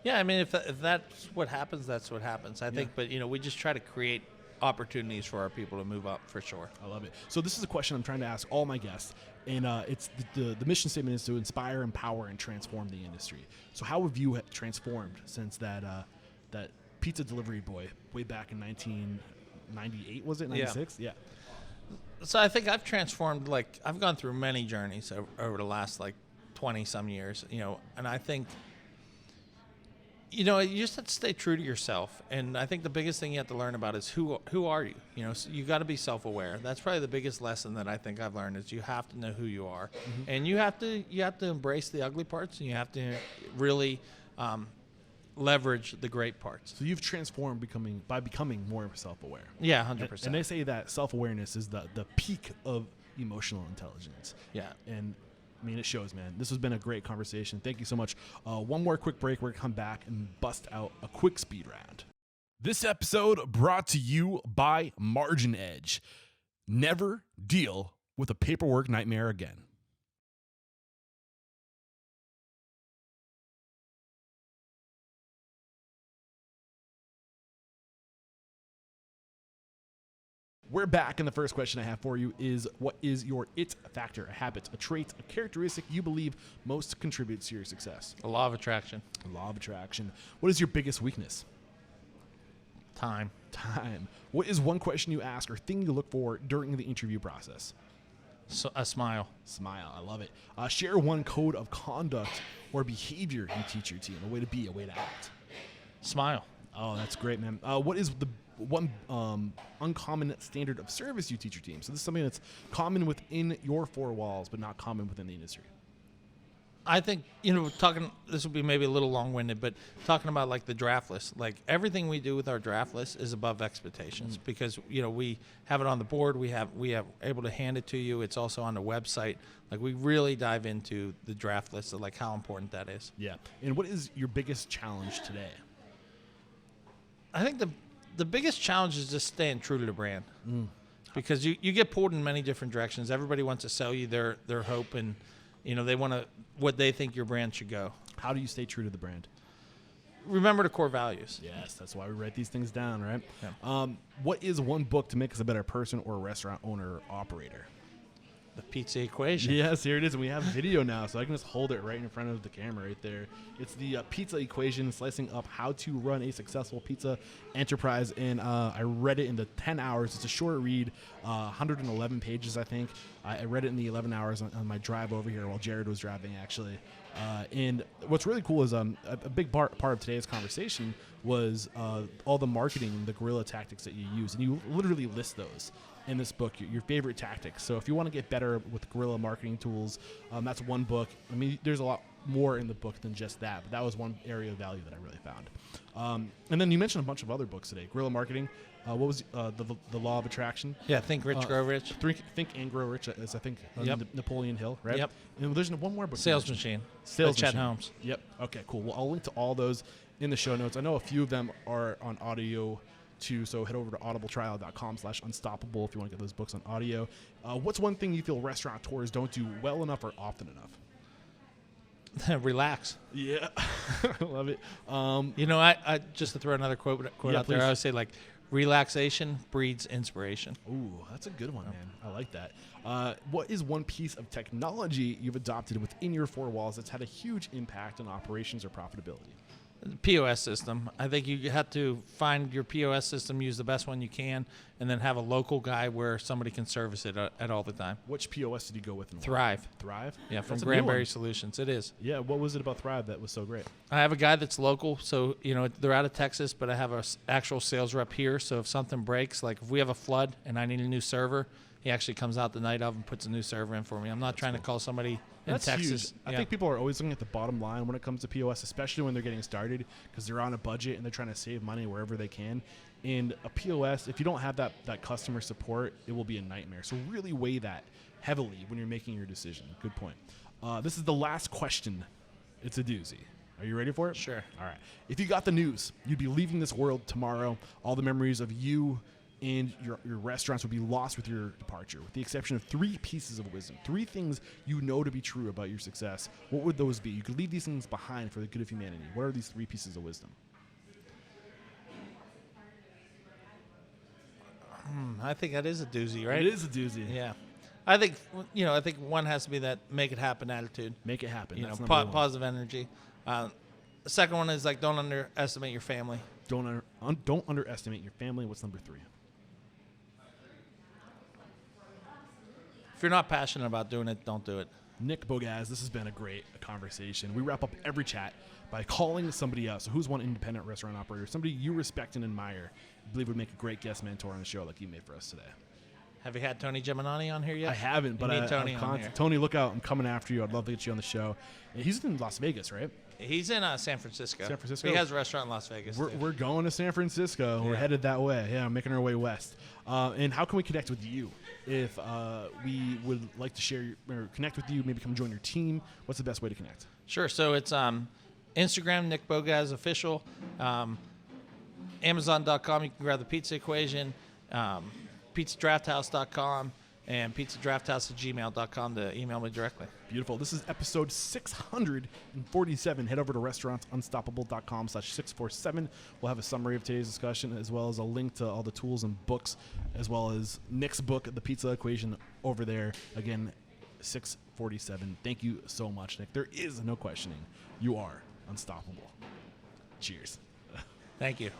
Yeah, I mean, if that's what happens, that's what happens. I think, but we just try to create opportunities for our people to move up for sure. I love it. So this is a question I'm trying to ask all my guests, and it's the mission statement is to inspire, empower, and transform the industry. So how have you transformed since that pizza delivery boy way back in 1998? Was it 96? Yeah. So I think I've transformed. Like I've gone through many journeys over the last 20 some years. And I think. You just have to stay true to yourself, and I think the biggest thing you have to learn about is who are you. So you got to be self-aware. That's probably the biggest lesson that I think I've learned is you have to know who you are, and you have to embrace the ugly parts, and you have to really leverage the great parts. So you've transformed by becoming more self-aware. Yeah, 100%. And they say that self-awareness is the peak of emotional intelligence. Yeah, and. I mean, it shows, man. This has been a great conversation. Thank you so much. One more quick break. We're going to come back and bust out a quick speed round. This episode brought to you by MarginEdge. Never deal with a paperwork nightmare again. We're back, and the first question I have for you is, what is your it factor, a habit, a trait, a characteristic you believe most contributes to your success? the law of attraction. Law of attraction. What is your biggest weakness? Time. What is one question you ask or thing you look for during the interview process? So, a smile. Smile. I love it. Share one code of conduct or behavior you teach your team, a way to be, a way to act. Smile. Oh, that's great, man. What is the one uncommon standard of service you teach your team? So this is something that's common within your four walls, but not common within the industry. I think, this will be maybe a little long-winded, but talking about the draft list, everything we do with our draft list is above expectations because, we have it on the board. We have able to hand it to you. It's also on the website. We really dive into the draft list of how important that is. Yeah. And what is your biggest challenge today? I think the biggest challenge is just staying true to the brand because you get pulled in many different directions. Everybody wants to sell you their hope and, they want what they think your brand should go. How do you stay true to the brand? Remember the core values. Yes, that's why we write these things down, right? Yeah. What is one book to make us a better person or a restaurant owner or operator? The Pizza Equation. Yes, here it is. We have video now, so I can just hold it right in front of the camera right there. It's the Pizza Equation, slicing up how to run a successful pizza enterprise. And I read it in the 10 hours. It's a short read, 111 pages, I think. I read it in the 11 hours on my drive over here while Jared was driving, actually. And what's really cool is a big part of today's conversation was all the marketing and the guerrilla tactics that you use. And you literally list those in this book, your favorite tactics. So if you want to get better with guerrilla marketing tools, that's one book. I mean, there's a lot more in the book than just that, but that was one area of value that I really found. And then you mentioned a bunch of other books today. Guerrilla Marketing. What was the Law of Attraction? Yeah, Think Rich, Grow Rich. Think and Grow Rich is, I think, Yep. Napoleon Hill, right? Yep. And there's one more book. Sales Machine. Sales by Chet Machine. Holmes. Yep. Okay, cool. Well, I'll link to all those in the show notes. I know a few of them are on audio too, so head over to audibletrial.com/unstoppable if you want to get those books on audio. What's one thing you feel restaurateurs don't do well enough or often enough? Relax. Yeah. I love it. I just to throw another quote Yeah, out there, please. I would say like relaxation breeds inspiration. Ooh, that's a good one, man. I like that. What is one piece of technology you've adopted within your four walls that's had a huge impact on operations or profitability? The POS system. I think you have to find your POS system, use the best one you can, and then have a local guy where somebody can service it at all the time. Which POS did you go with? And why? Thrive. Thrive? Yeah, from That's a new one. Granberry Solutions. It is. Yeah, what was it about Thrive that was so great? I have a guy that's local, so they're out of Texas, but I have an actual sales rep here. So if something breaks, like if we have a flood and I need a new server, he actually comes out the night of and puts a new server in for me. I'm not trying to call somebody in Texas. Huge. I think people are always looking at the bottom line when it comes to POS, especially when they're getting started, because they're on a budget and they're trying to save money wherever they can. And a POS, if you don't have that customer support, it will be a nightmare. So really weigh that heavily when you're making your decision. Good point. This is the last question. It's a doozy. Are you ready for it? Sure. All right. If you got the news, you'd be leaving this world tomorrow. All the memories of you and your restaurants would be lost with your departure, with the exception of 3 pieces of wisdom, 3 things you know to be true about your success. What would those be? You could leave these things behind for the good of humanity. What are these 3 pieces of wisdom? I think that is a doozy, right? It is a doozy. Yeah. I think one has to be that make it happen attitude. Make it happen. That's number 1. Positive energy. The second one is like don't underestimate your family. Don't underestimate your family. What's number 3? If you're not passionate about doing it, don't do it. Nick Bogacz, this has been a great conversation. We wrap up every chat by calling somebody else. So who's one independent restaurant operator, somebody you respect and admire, believe would make a great guest mentor on the show like you made for us today? Have you had Tony Gemini on here yet? I haven't, but You need Tony on here. Tony, look out. I'm coming after you. I'd love to get you on the show. He's in Las Vegas, right? He's in San Francisco. San Francisco? He has a restaurant in Las Vegas. We're going to San Francisco. We're headed that way. Yeah, making our way west. And how can we connect with you? If we would like to share or connect with you, maybe come join your team, what's the best way to connect? Sure. So it's Instagram, Nick Bogacz Official. Amazon.com, you can grab the pizza equation. PizzaDrafthouse.com and pizzadrafthouse@gmail.com to email me directly. Beautiful. This is episode 647. Head over to restaurantsunstoppable.com/647. We'll have a summary of today's discussion as well as a link to all the tools and books as well as Nick's book, The Pizza Equation, over there. Again, 647. Thank you so much, Nick. There is no questioning. You are unstoppable. Cheers. Thank you.